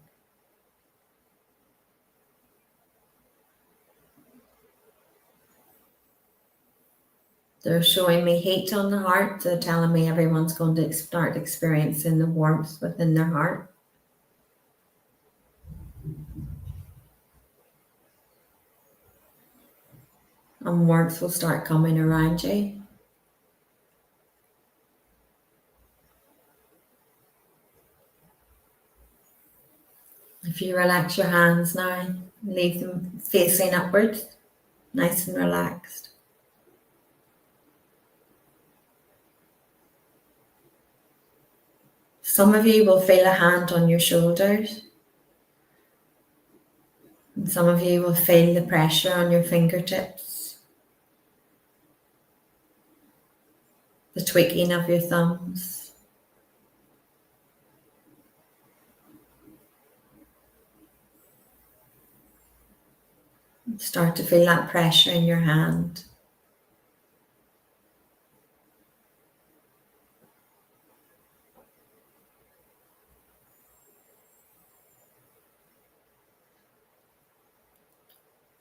They're showing me heat on the heart. They're telling me everyone's going to start experiencing the warmth within their heart. And warmth will start coming around you. If you relax your hands now, leave them facing upwards, nice and relaxed. Some of you will feel a hand on your shoulders. And some of you will feel the pressure on your fingertips. The tweaking of your thumbs. Start to feel that pressure in your hand.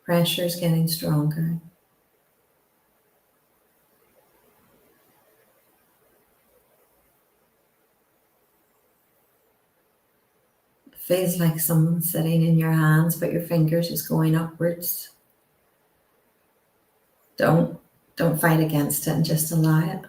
Pressure is getting stronger. It feels like someone's sitting in your hands, but your fingers is going upwards. Don't fight against it and just allow it.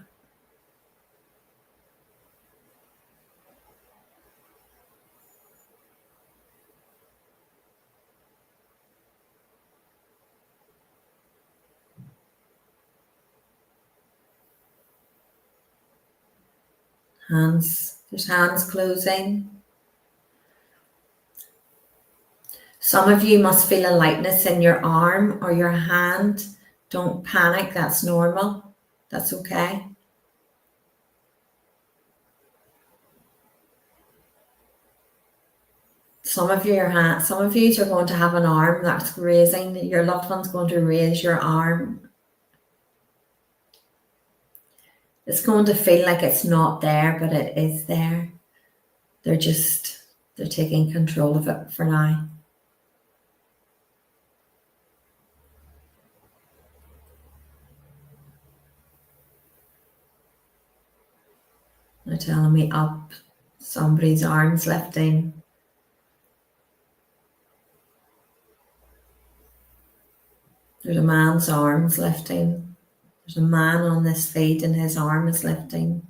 There's hands closing. Some of you must feel a lightness in your arm or your hand. Don't panic, that's normal. That's okay. Some of you are going to have an arm that's raising. Your loved one's going to raise your arm. It's going to feel like it's not there, but it is there. They're taking control of it for now. They're telling me up. Somebody's arms lifting. There's a man's arms lifting. There's a man on this feet and his arm is lifting.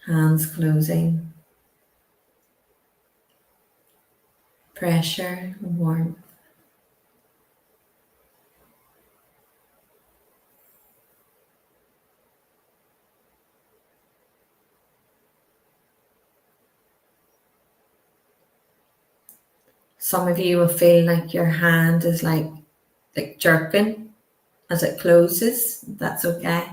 Hands closing. Pressure and warmth. Some of you will feel like your hand is like jerking as it closes. That's okay.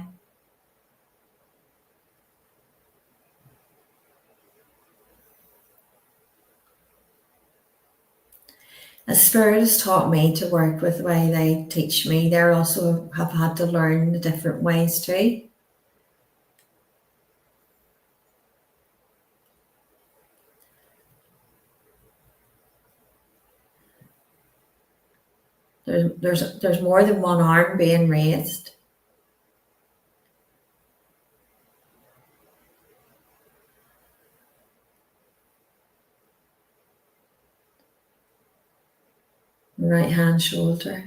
As Spirit has taught me to work with the way they teach me, they also have had to learn the different ways too. There's more than one arm being raised. Right hand shoulder.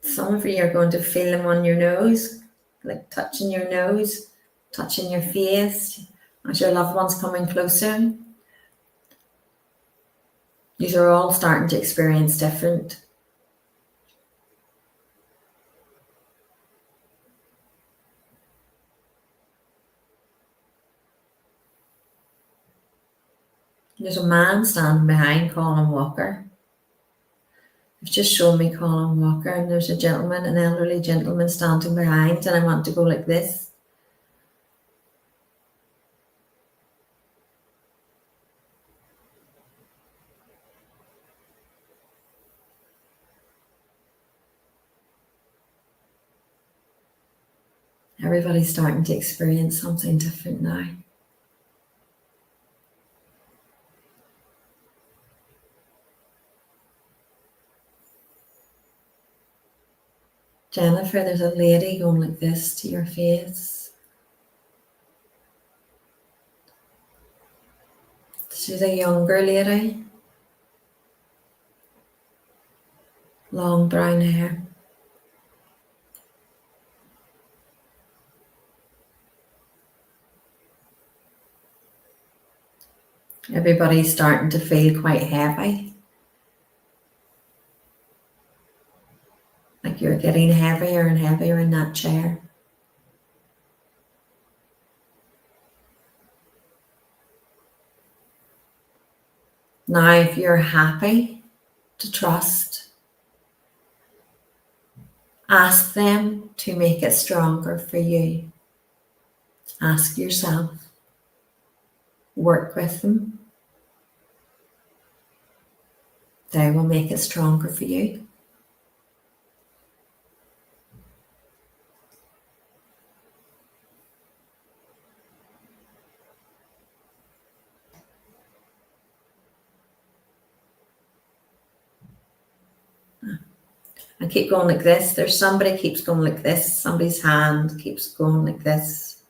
Some of you are going to feel them on your nose, like touching your nose, touching your face, as your loved one's coming closer. These are all starting to experience different. There's a man standing behind Colin Walker. It's just shown me Colin Walker, and there's a gentleman, an elderly gentleman standing behind, and I want to go like this. Everybody's starting to experience something different now. Jennifer, there's a lady going like this to your face. She's a younger lady. Long brown hair. Everybody's starting to feel quite heavy. Like you're getting heavier and heavier in that chair. Now, if you're happy to trust, ask them to make it stronger for you. Ask yourself. Work with them. They will make it stronger for you. I keep going like this. There's somebody keeps going like this. Somebody's hand keeps going like this.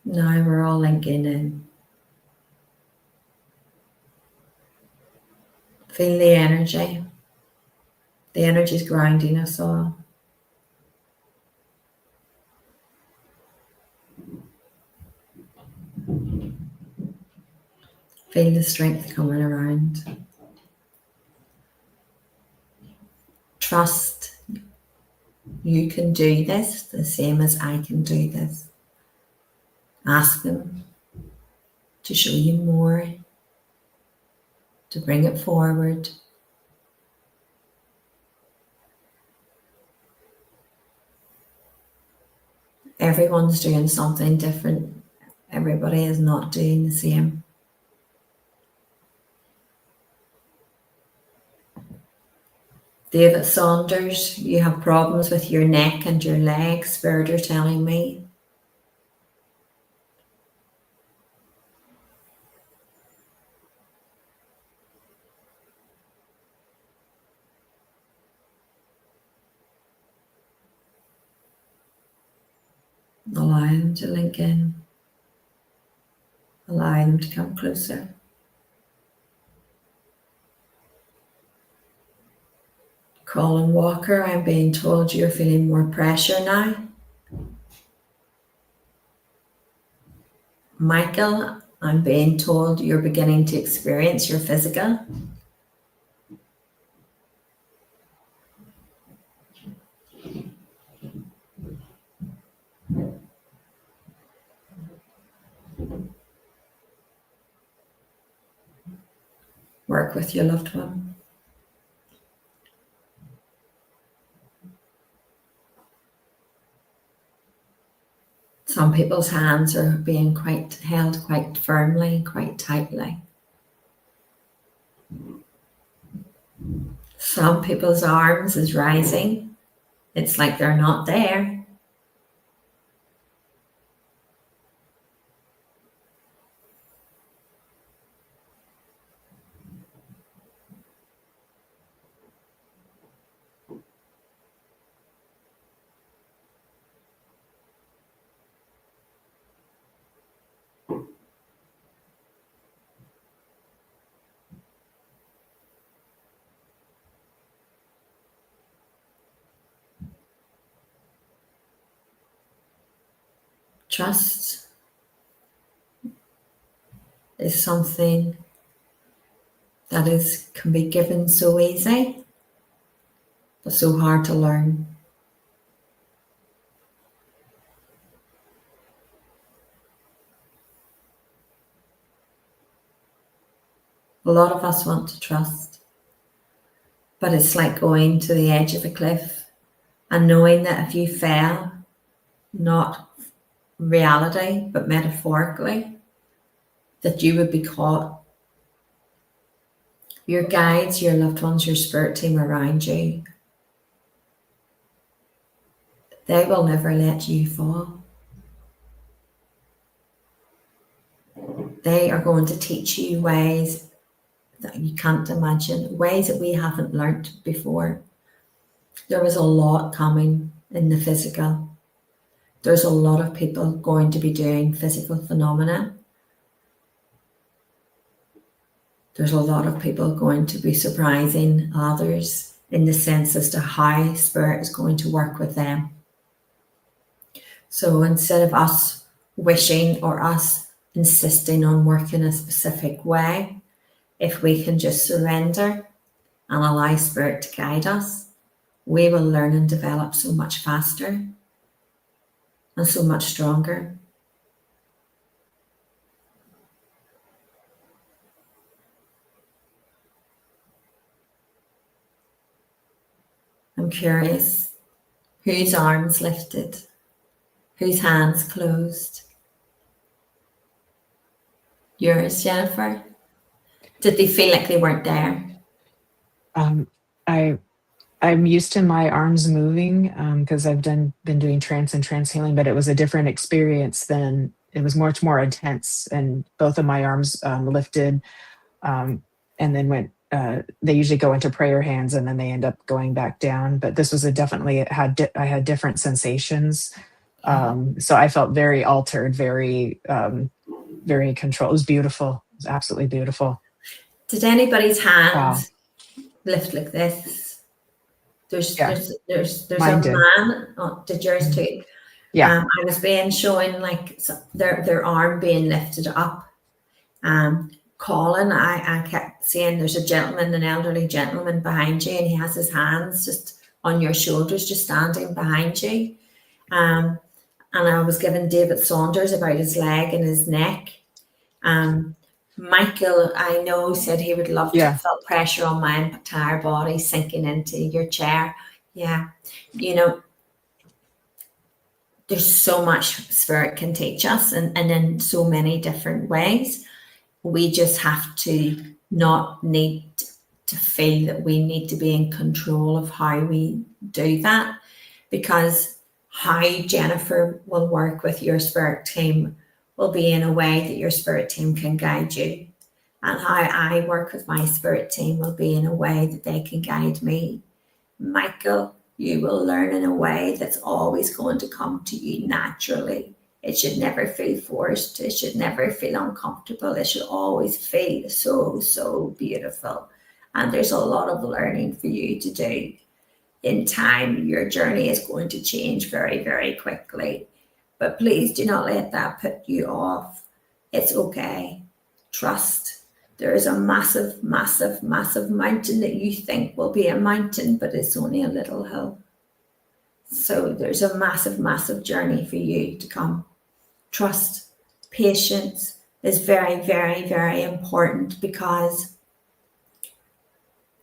Now we're all linking in. Feel the energy. The energy is grounding us all. Feel the strength coming around. Trust you can do this the same as I can do this. Ask them to show you more, to bring it forward. Everyone's doing something different. Everybody is not doing the same. David Saunders, you have problems with your neck and your legs, Spirit are telling me. Allow them to link in. Allow them to come closer. Colin Walker, I'm being told you're feeling more pressure now. Michael, I'm being told you're beginning to experience your physical. Work with your loved one. Some people's hands are being held quite firmly, quite tightly. Some people's arms is rising. It's like they're not there. Trust is something that can be given so easy, but so hard to learn. A lot of us want to trust, but it's like going to the edge of a cliff and knowing that if you fell, not reality, but metaphorically, that you would be caught. Your guides, your loved ones, your spirit team around you, they will never let you fall. They are going to teach you ways that you can't imagine, ways that we haven't learnt before. There was a lot coming in the physical. There's a lot of people going to be doing physical phenomena. There's a lot of people going to be surprising others in the sense as to how spirit is going to work with them. So instead of us wishing or us insisting on working a specific way, if we can just surrender and allow spirit to guide us, we will learn and develop so much faster. and so much stronger. I'm curious, whose arms lifted, whose hands closed? Yours, Jennifer? Did they feel like they weren't there? I'm used to my arms moving because I've been doing trance and trance healing, but it was a different experience than it was much more intense. And both of my arms lifted and then went. They usually go into prayer hands and then they end up going back down. But this was I had different sensations. So I felt very altered, very controlled. It was beautiful. It was absolutely beautiful. Did anybody's hands lift like this? There's a man. Oh, did yours too? Yeah. I was being shown like their arm being lifted up. Calling. I kept saying there's a gentleman, an elderly gentleman behind you, and he has his hands just on your shoulders, just standing behind you. And I was giving David Saunders about his leg and his neck. Michael, I know, said he would love to feel pressure on my entire body sinking into your chair. Yeah. You know, there's so much spirit can teach us and in so many different ways. We just have to not need to feel that we need to be in control of how we do that, because how Jennifer will work with your spirit team will be in a way that your spirit team can guide you. And how I work with my spirit team will be in a way that they can guide me. Michael, you will learn in a way that's always going to come to you naturally. It should never feel forced. It should never feel uncomfortable. It should always feel so, so beautiful. And there's a lot of learning for you to do. In time, your journey is going to change very, very quickly. But please do not let that put you off. It's okay. Trust. There is a massive, massive, massive mountain that you think will be a mountain, but it's only a little hill. So there's a massive, massive journey for you to come. Trust, patience is very, very, very important, because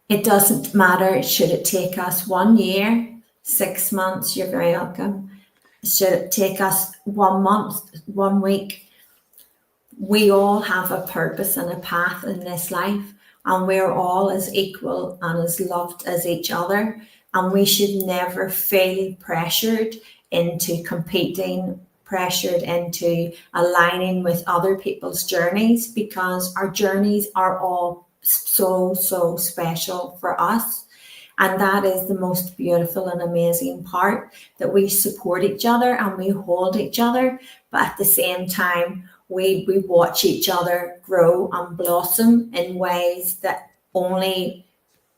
it doesn't matter. Should it take us 1 year, 6 months, you're very welcome. Should it take us 1 month, 1 week? We all have a purpose and a path in this life, and we're all as equal and as loved as each other. And we should never feel pressured into competing, pressured into aligning with other people's journeys, because our journeys are all so, so special for us. And that is the most beautiful and amazing part, that we support each other and we hold each other, but at the same time, we watch each other grow and blossom in ways that only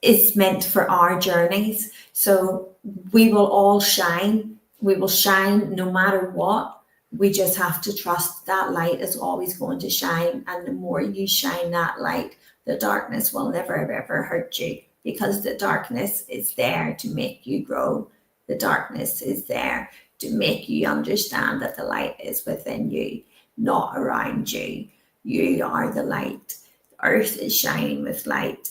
is meant for our journeys. So we will all shine. We will shine no matter what. We just have to trust that light is always going to shine. And the more you shine that light, the darkness will never, ever hurt you, because the darkness is there to make you grow. The darkness is there to make you understand that the light is within you, not around you. You are the light. Earth is shining with light.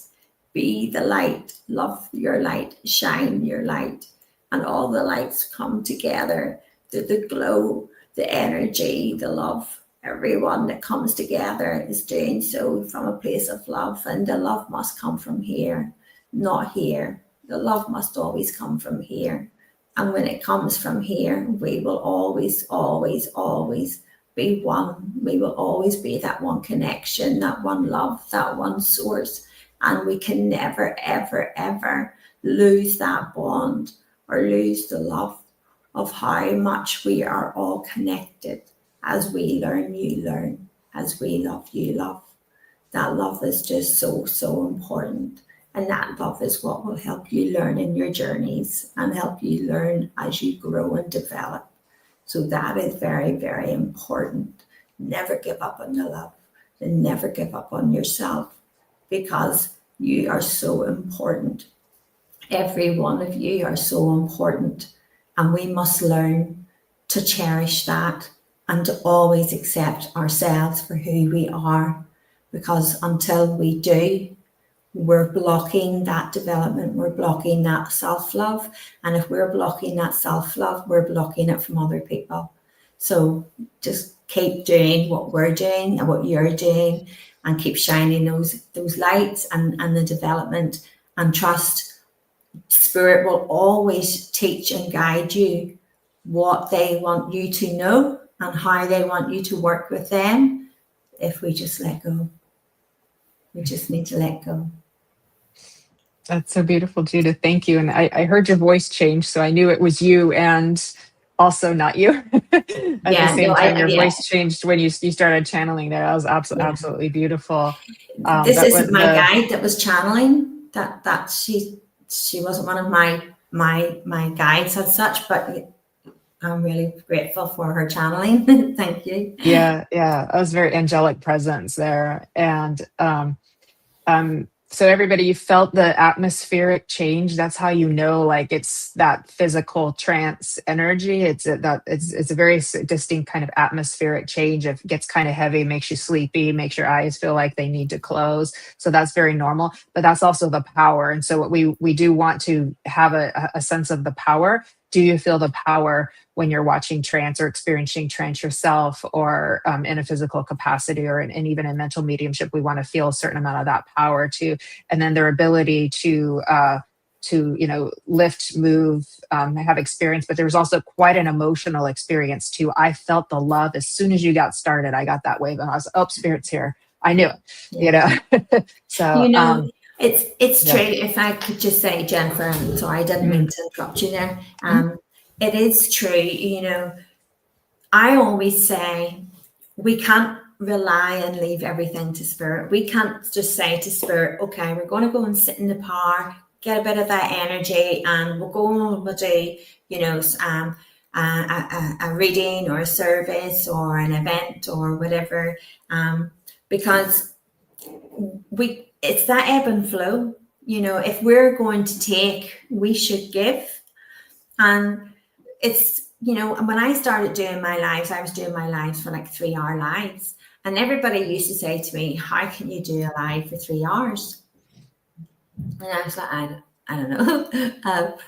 Be the light. Love your light. Shine your light. And all the lights come together. The glow, the energy, the love. Everyone that comes together is doing so from a place of love. And the love must come from here, not here. The love must always come from here. And when it comes from here, we will always, always, always be one. We will always be that one connection, that one love, that one source. And we can never, ever, ever lose that bond or lose the love of how much we are all connected. As we learn, you learn. As we love, you love. That love is just so, so important. And that love is what will help you learn in your journeys and help you learn as you grow and develop. So that is very, very important. Never give up on the love and never give up on yourself, because you are so important. Every one of you are so important, and we must learn to cherish that and to always accept ourselves for who we are, because until we do, we're blocking that development, we're blocking that self-love. And if we're blocking that self-love, we're blocking it from other people. So just keep doing what we're doing and what you're doing, and keep shining those lights and the development, and trust Spirit will always teach and guide you what they want you to know and how they want you to work with them, if we just let go. We just need to let go. That's so beautiful, Judith. Thank you. And I heard your voice change, so I knew it was you and also not you. At the same time, your voice changed when you started channeling there. That was absolutely beautiful. This isn't my guide that was channeling. That she wasn't one of my guides as such, but I'm really grateful for her channeling. Thank you. Yeah. That was very angelic presence there. And so everybody, you felt the atmospheric change. That's how you know, like, it's that physical trance energy. It's a very distinct kind of atmospheric change. If it gets kind of heavy, makes you sleepy, makes your eyes feel like they need to close. So that's very normal, but that's also the power. And so what we do want to have a sense of the power. Do you feel the power when you're watching trance or experiencing trance yourself, or in a physical capacity, or and even in mental mediumship? We want to feel a certain amount of that power too, and then their ability to lift, move, have experience. But there's also quite an emotional experience too. I felt the love as soon as you got started. I got that wave, and I was, oh, Spirit's here. I knew it. So It's true. If I could just say, Jennifer, and sorry, I didn't mean to interrupt you there. It is true. I always say we can't rely and leave everything to Spirit. We can't just say to Spirit, okay, we're going to go and sit in the power, get a bit of that energy, and we'll go and we'll do, a reading or a service or an event or whatever, because it's that ebb and flow. If we're going to take, we should give. And it's, when I started doing my lives, I was doing my lives for like 3-hour lives. And everybody used to say to me, how can you do a live for 3 hours? And I was like, I don't know.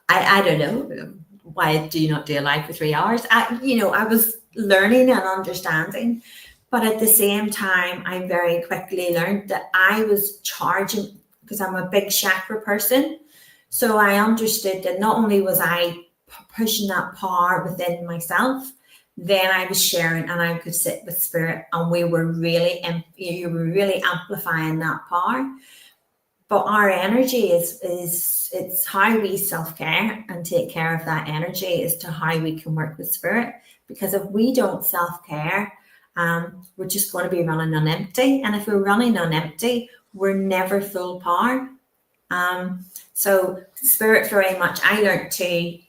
I don't know. Why do you not do a live for 3 hours? I was learning and understanding. But at the same time, I very quickly learned that I was charging, because I'm a big chakra person. So I understood that not only was I pushing that power within myself, then I was sharing, and I could sit with Spirit, and you were really amplifying that power. But our energy it's how we self-care and take care of that energy as to how we can work with Spirit. Because if we don't self-care, we're just going to be running on empty. And if we're running on empty, we're never full power. So Spirit, very much, I learned to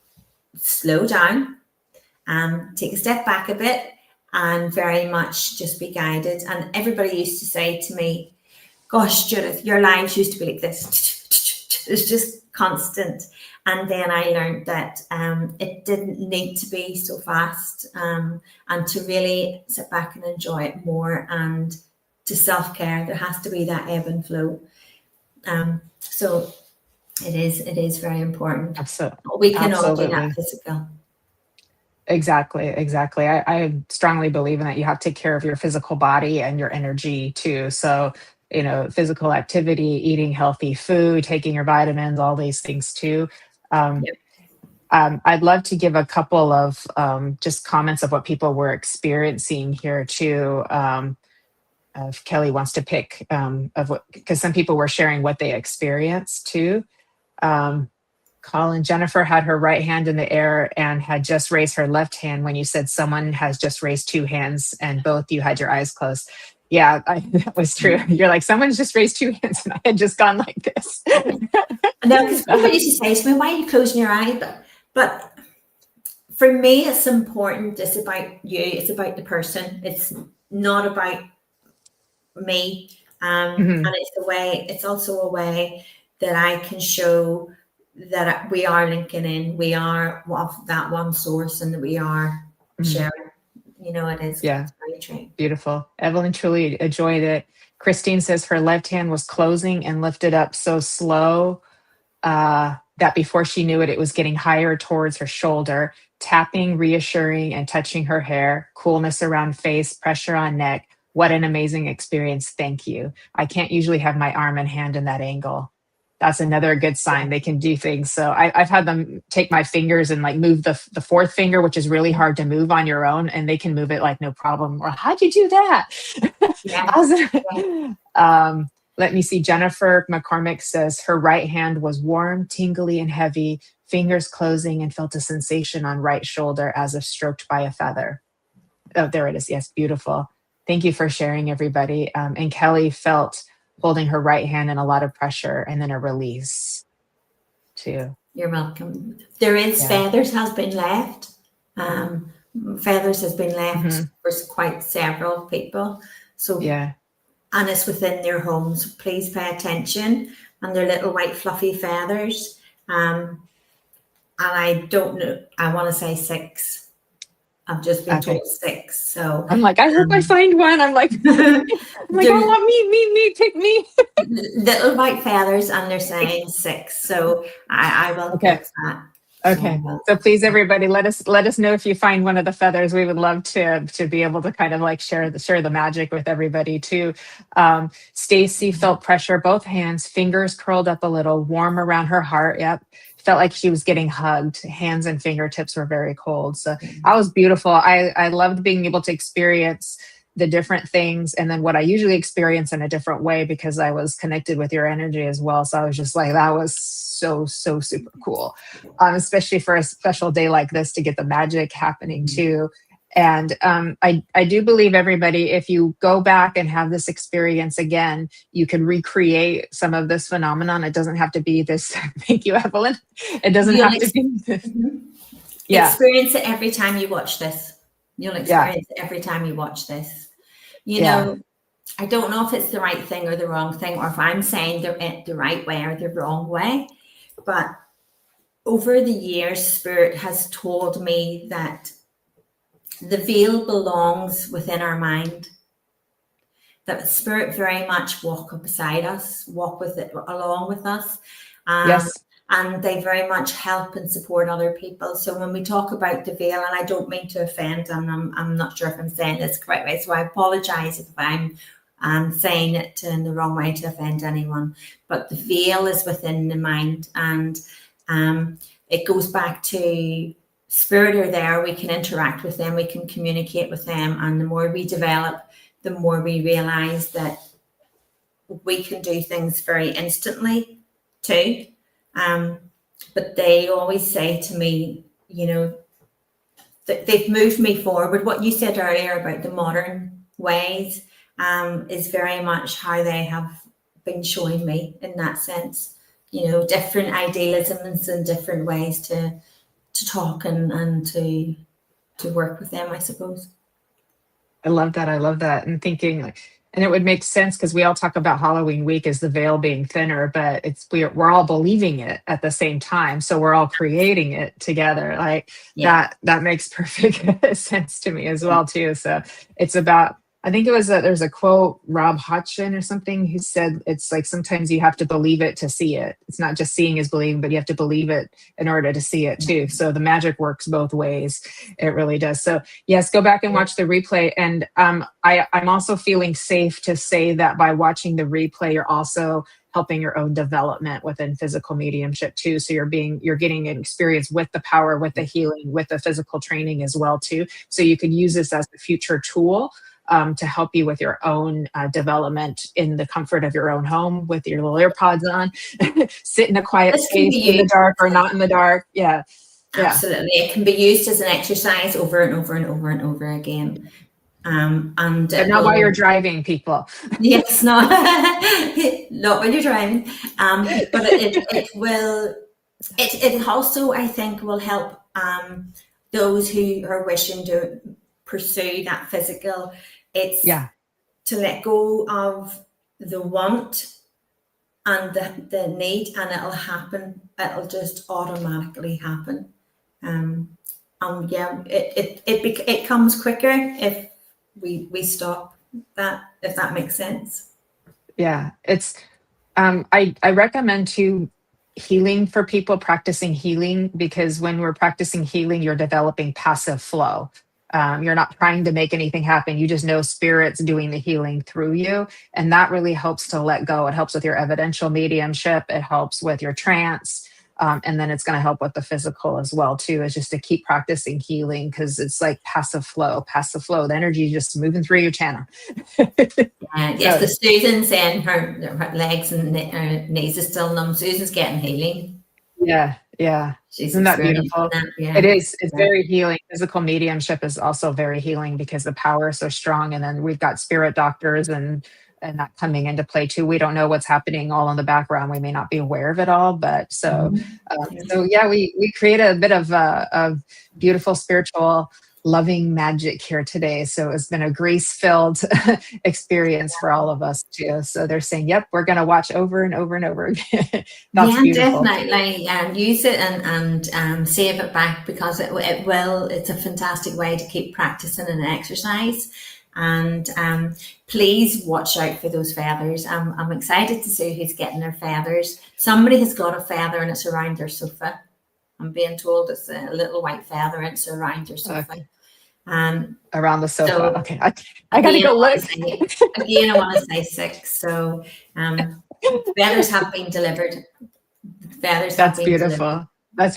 slow down, take a step back a bit, and very much just be guided. And everybody used to say to me, gosh, Judith, your lives used to be like this. It's just constant. And then I learned that it didn't need to be so fast, and to really sit back and enjoy it more, and to self-care. There has to be that ebb and flow. So it is very important. Absolutely. We can all do that physical. Exactly. I strongly believe in that. You have to take care of your physical body and your energy too. So, physical activity, eating healthy food, taking your vitamins, all these things too. I'd love to give a couple of just comments of what people were experiencing here too. If Kelly wants to pick because some people were sharing what they experienced too. Colin, Jennifer had her right hand in the air and had just raised her left hand when you said someone has just raised 2 hands, and both you had your eyes closed. Yeah, that was true. You're like, someone's just raised 2 hands and I had just gone like this. No, because people used to say to me, why are you closing your eyes? But for me, it's important. It's about you. It's about the person. It's not about me. And it's also a way that I can show that we are linking in, we are of that one source, and that we are sharing. It is very true. Beautiful. Evelyn, truly enjoyed it. Christine says her left hand was closing and lifted up so slow that before she knew it, it was getting higher towards her shoulder, tapping, reassuring, and touching her hair, coolness around face, pressure on neck. What an amazing experience. Thank you. I can't usually have my arm and hand in that angle. That's another good sign. They can do things. So I've had them take my fingers and like move the fourth finger, which is really hard to move on your own, and they can move it like no problem. Or how'd you do that? Let me see. Jennifer McCormick says her right hand was warm, tingly, and heavy, fingers closing, and felt a sensation on right shoulder as if stroked by a feather. Oh, there it is. Yes, beautiful. Thank you for sharing, everybody. And Kelly felt holding her right hand and a lot of pressure, and then a release too. You're welcome. There is feathers has been left. Feathers has been left for quite several people. So and it's within their homes. Please pay attention. And they're little white fluffy feathers. And I don't know. I want to say 6. I've just been told 6. So I'm like, I hope I find one. I'm like, I want me, pick me. Little white feathers, and they're saying 6. So I will get that. Okay. So please, everybody, let us know if you find one of the feathers. We would love to be able to kind of like share the magic with everybody too. Stacy felt pressure, both hands, fingers curled up a little, warm around her heart. Yep. Felt like she was getting hugged. Hands and fingertips were very cold. So that was beautiful. I loved being able to experience the different things, and then what I usually experience in a different way, because I was connected with your energy as well. So I was just like, that was so super cool, especially for a special day like this, to get the magic happening too. And I do believe, everybody, if you go back and have this experience again, you can recreate some of this phenomenon. It doesn't have to be this. Thank you, Evelyn. It doesn't have to be this. Experience it every time you watch this. You'll experience it every time you watch this. You know, I don't know if it's the right thing or the wrong thing, or if I'm saying they're the right way or the wrong way. But over the years, Spirit has told me that the veil belongs within our mind. That Spirit very much walk beside us, walk with it along with us. And they very much help and support other people. So when we talk about the veil, and I don't mean to offend, and I'm not sure if I'm saying this correct way, so I apologize if I'm saying it in the wrong way to offend anyone. But the veil is within the mind, and it goes back to Spirit are there. We can interact with them, we can communicate with them, and the more we develop, the more we realize that we can do things very instantly too. But they always say to me, that they've moved me forward. What you said earlier about the modern ways is very much how they have been showing me in that sense. Different idealisms and different ways to talk and to work with them, I suppose. I love that. And thinking and it would make sense, because we all talk about Halloween week as the veil being thinner, but we're all believing it at the same time. So we're all creating it together. Like that makes perfect sense to me as well too. So it's about, I think it was there's a quote, Rob Hodgson or something, who said it's like sometimes you have to believe it to see it. It's not just seeing is believing, but you have to believe it in order to see it too. So the magic works both ways. It really does. So yes, go back and watch the replay. And I'm also feeling safe to say that by watching the replay, you're also helping your own development within physical mediumship too. So you're getting an experience with the power, with the healing, with the physical training as well too. So you could use this as a future tool to help you with your own development in the comfort of your own home with your little AirPods on. Sit in a quiet space in the dark or not in the dark. Yeah. Absolutely. It can be used as an exercise over and over and over and over again. But not while you're driving, people. Yes, not when you're driving. But it will. It also, I think, will help those who are wishing to pursue that physical. It's to let go of the want and the need, and it'll happen. It'll just automatically happen. Yeah, it comes quicker if we stop that, if that makes sense. Yeah, it's I recommend too healing for people, practicing healing, because when we're practicing healing, you're developing passive flow. You're not trying to make anything happen. You just know spirit's doing the healing through you. And that really helps to let go. It helps with your evidential mediumship. It helps with your trance. And then it's going to help with the physical as well, too, is just to keep practicing healing, because it's like passive flow. The energy is just moving through your channel. Yes, the Susan saying her legs and knees are still numb. Susan's getting healing. Yeah. Isn't that beautiful? That, yeah. It is. It's very healing. Physical mediumship is also very healing because the power is so strong. And then we've got spirit doctors and that coming into play too. We don't know what's happening all in the background. We may not be aware of it all, but so yeah, we create a bit of a beautiful spiritual loving magic here today. So it's been a grace-filled experience for all of us too. So they're saying, yep, we're going to watch over and over and over again. That's beautiful. Definitely. Use it and save it back, because it's a fantastic way to keep practicing and exercise. And please watch out for those feathers. I'm excited to see who's getting their feathers. Somebody has got a feather and it's around their sofa. I'm being told it's a little white feather and it's around their sofa. Okay. Around the sofa. So, okay, I gotta go look. Again, I want to say 6. So feathers have been delivered. That's beautiful.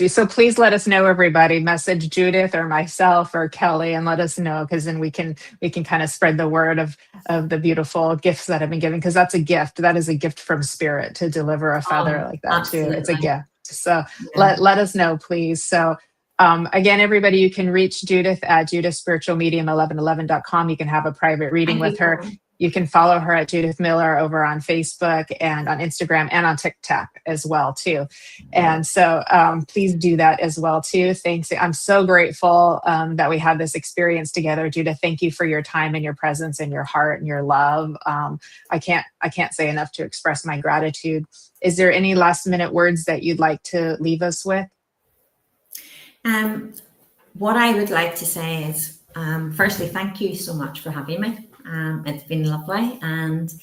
So please let us know, everybody. Message Judith or myself or Kelly and let us know, because then we can kind of spread the word of the beautiful gifts that have been given, because that's a gift. That is a gift from spirit to deliver a feather like that absolutely. Too. It's a gift. So let us know, please. So again, everybody, you can reach Judith at judithspiritualmedium1111.com. You can have a private reading with her. You can follow her at Judith Millar over on Facebook and on Instagram and on TikTok as well, too. And so please do that as well, too. Thanks. I'm so grateful that we had this experience together. Judith, thank you for your time and your presence and your heart and your love. I can't say enough to express my gratitude. Is there any last minute words that you'd like to leave us with? What I would like to say is, firstly, thank you so much for having me. It's been lovely, and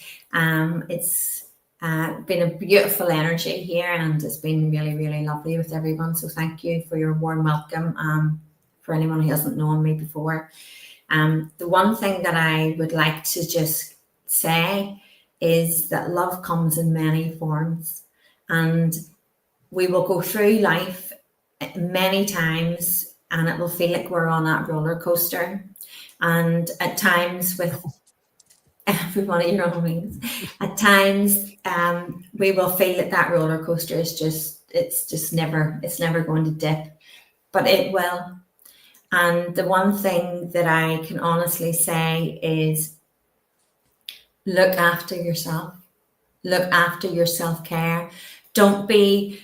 it's been a beautiful energy here, and it's been really, really lovely with everyone. So thank you for your warm welcome. For anyone who hasn't known me before, the one thing that I would like to just say is that love comes in many forms, and we will go through life many times and it will feel like we're on that roller coaster. And at times with everyone at your own wings, at times we will feel that roller coaster is it's never going to dip, but it will. And the one thing that I can honestly say is look after yourself. Look after your self-care. Don't be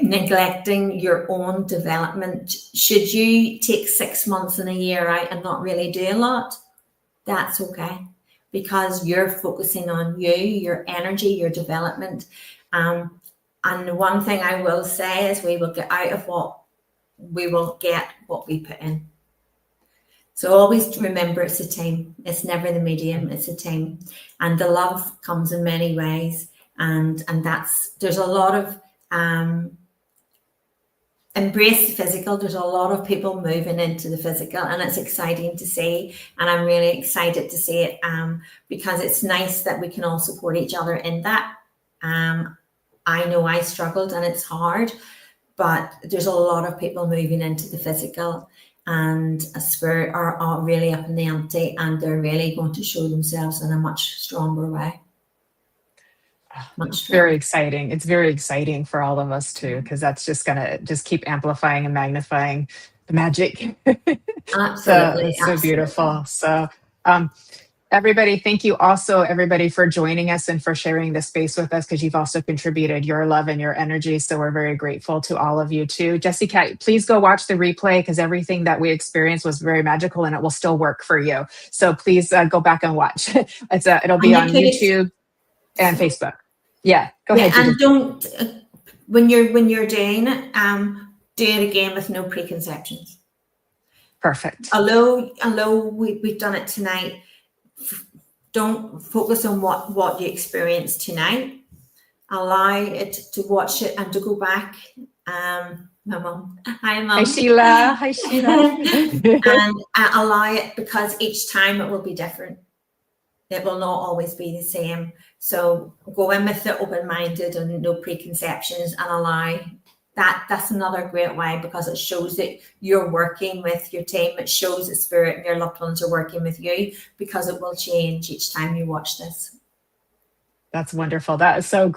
neglecting your own development. Should you take 6 months and a year out and not really do a lot, that's okay, because you're focusing on you, your energy, your development. And the one thing I will say is we will get out of what we will get what we put in. So always remember, it's a team. It's never the medium, it's a team. And the love comes in many ways. And there's a lot of embrace the physical. There's a lot of people moving into the physical, and it's exciting to see. And I'm really excited to see it because it's nice that we can all support each other in that. I know I struggled and it's hard, but there's a lot of people moving into the physical, and a spirit are really up in the ante, and they're really going to show themselves in a much stronger way. It's very exciting. It's very exciting for all of us too, because that's just gonna keep amplifying and magnifying the magic. Absolutely. So beautiful. So everybody, thank you also, everybody, for joining us and for sharing this space with us, because you've also contributed your love and your energy. So we're very grateful to all of you too. Jessica, please go watch the replay, because everything that we experienced was very magical and it will still work for you. So please go back and watch. It'll be on YouTube. And Facebook. Yeah, go Yeah, ahead, Judith. and don't when you're doing it, do it again with no preconceptions. Perfect. Although we've done it tonight, don't focus on what you experienced tonight. Allow it to watch it and to go back. My mum. Hi, Mum. Hi, Sheila. Hi, Sheila. And allow it, because each time it will be different. It will not always be the same. So go in with it open-minded and no preconceptions, and allow that. That's another great way, because it shows that you're working with your team. It shows that spirit and your loved ones are working with you, because it will change each time you watch this. That's wonderful. That is so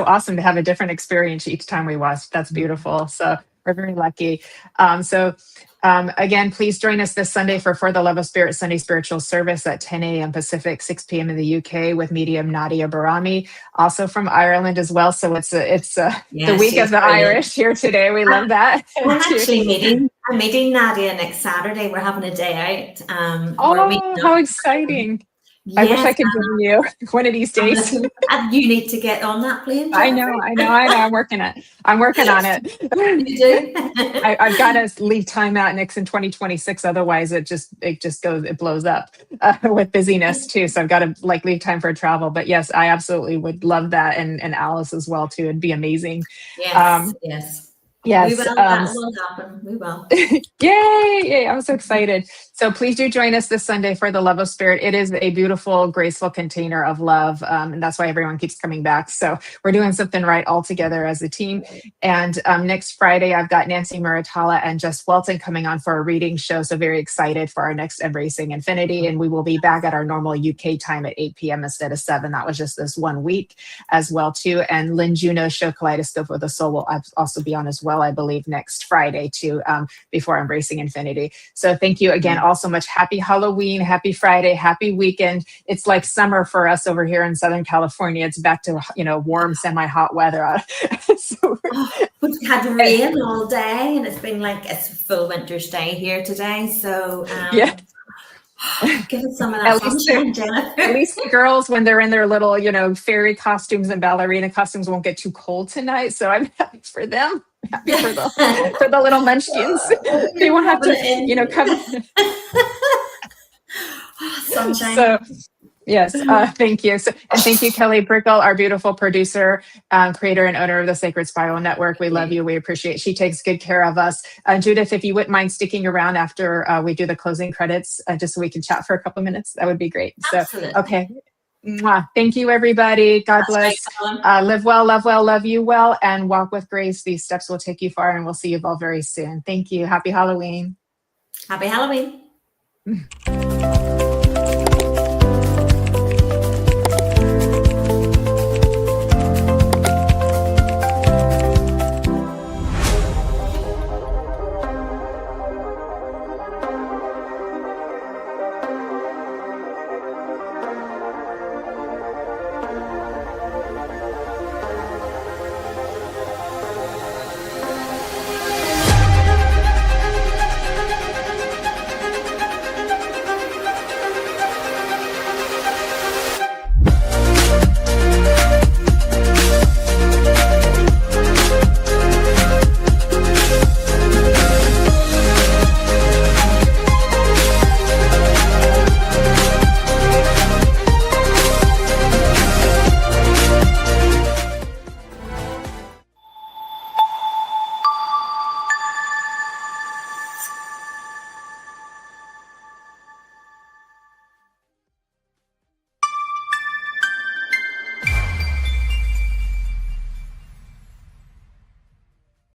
awesome to have a different experience each time we watch. That's beautiful. So we're very lucky. Again, please join us this Sunday for the Love of Spirit Sunday Spiritual Service at 10 a.m. Pacific, 6 p.m. in the UK with medium Nadia Barami, also from Ireland as well. So it's the week of the brilliant Irish here today. We love that. I'm actually meeting Nadia next Saturday. We're having a day out. How exciting. Yes, I wish I could join you one of these days. You need to get on that plane. I know. I'm working on it. You do? I've got to leave time out next in 2026. Otherwise, it blows up with busyness too. So I've got to leave time for travel. But yes, I absolutely would love that, and Alice as well too. It'd be amazing. Yes. Yes. We will. That will happen. We will. Yay. I'm so excited. So please do join us this Sunday for the Love of Spirit. It is a beautiful, graceful container of love. And that's why everyone keeps coming back. So we're doing something right all together as a team. And next Friday, I've got Nancy Muratala and Jess Welton coming on for a reading show. So very excited for our next Embracing Infinity. And we will be back at our normal UK time at 8 p.m. instead of 7. That was just this 1 week as well too. And Lynn Juno's show Kaleidoscope of the Soul will also be on as well, I believe, next Friday too, before Embracing Infinity. So thank you again all so much. Happy Halloween, happy Friday, happy weekend. It's like summer for us over here in Southern California. It's back to, warm, semi-hot weather. We've had rain all day, and it's been it's a full winter's day here today. So give us some of that sunshine, Jennifer. At least the girls, when they're in their little, fairy costumes and ballerina costumes, won't get too cold tonight. So I'm happy for them. Happy for the little munchkins. They won't have to, come. Sunshine. So, yes, thank you. And thank you, Kelly Brickle, our beautiful producer, creator and owner of the Sacred Spiral Network. We love you. We appreciate it. She takes good care of us. Judith, if you wouldn't mind sticking around after we do the closing credits, just so we can chat for a couple minutes, that would be great. Absolutely. So, okay. Mwah. Thank you, everybody. God bless. Live well, love well, love you well, and walk with grace. These steps will take you far, and we'll see you all very soon. Thank you. Happy Halloween. Happy Halloween.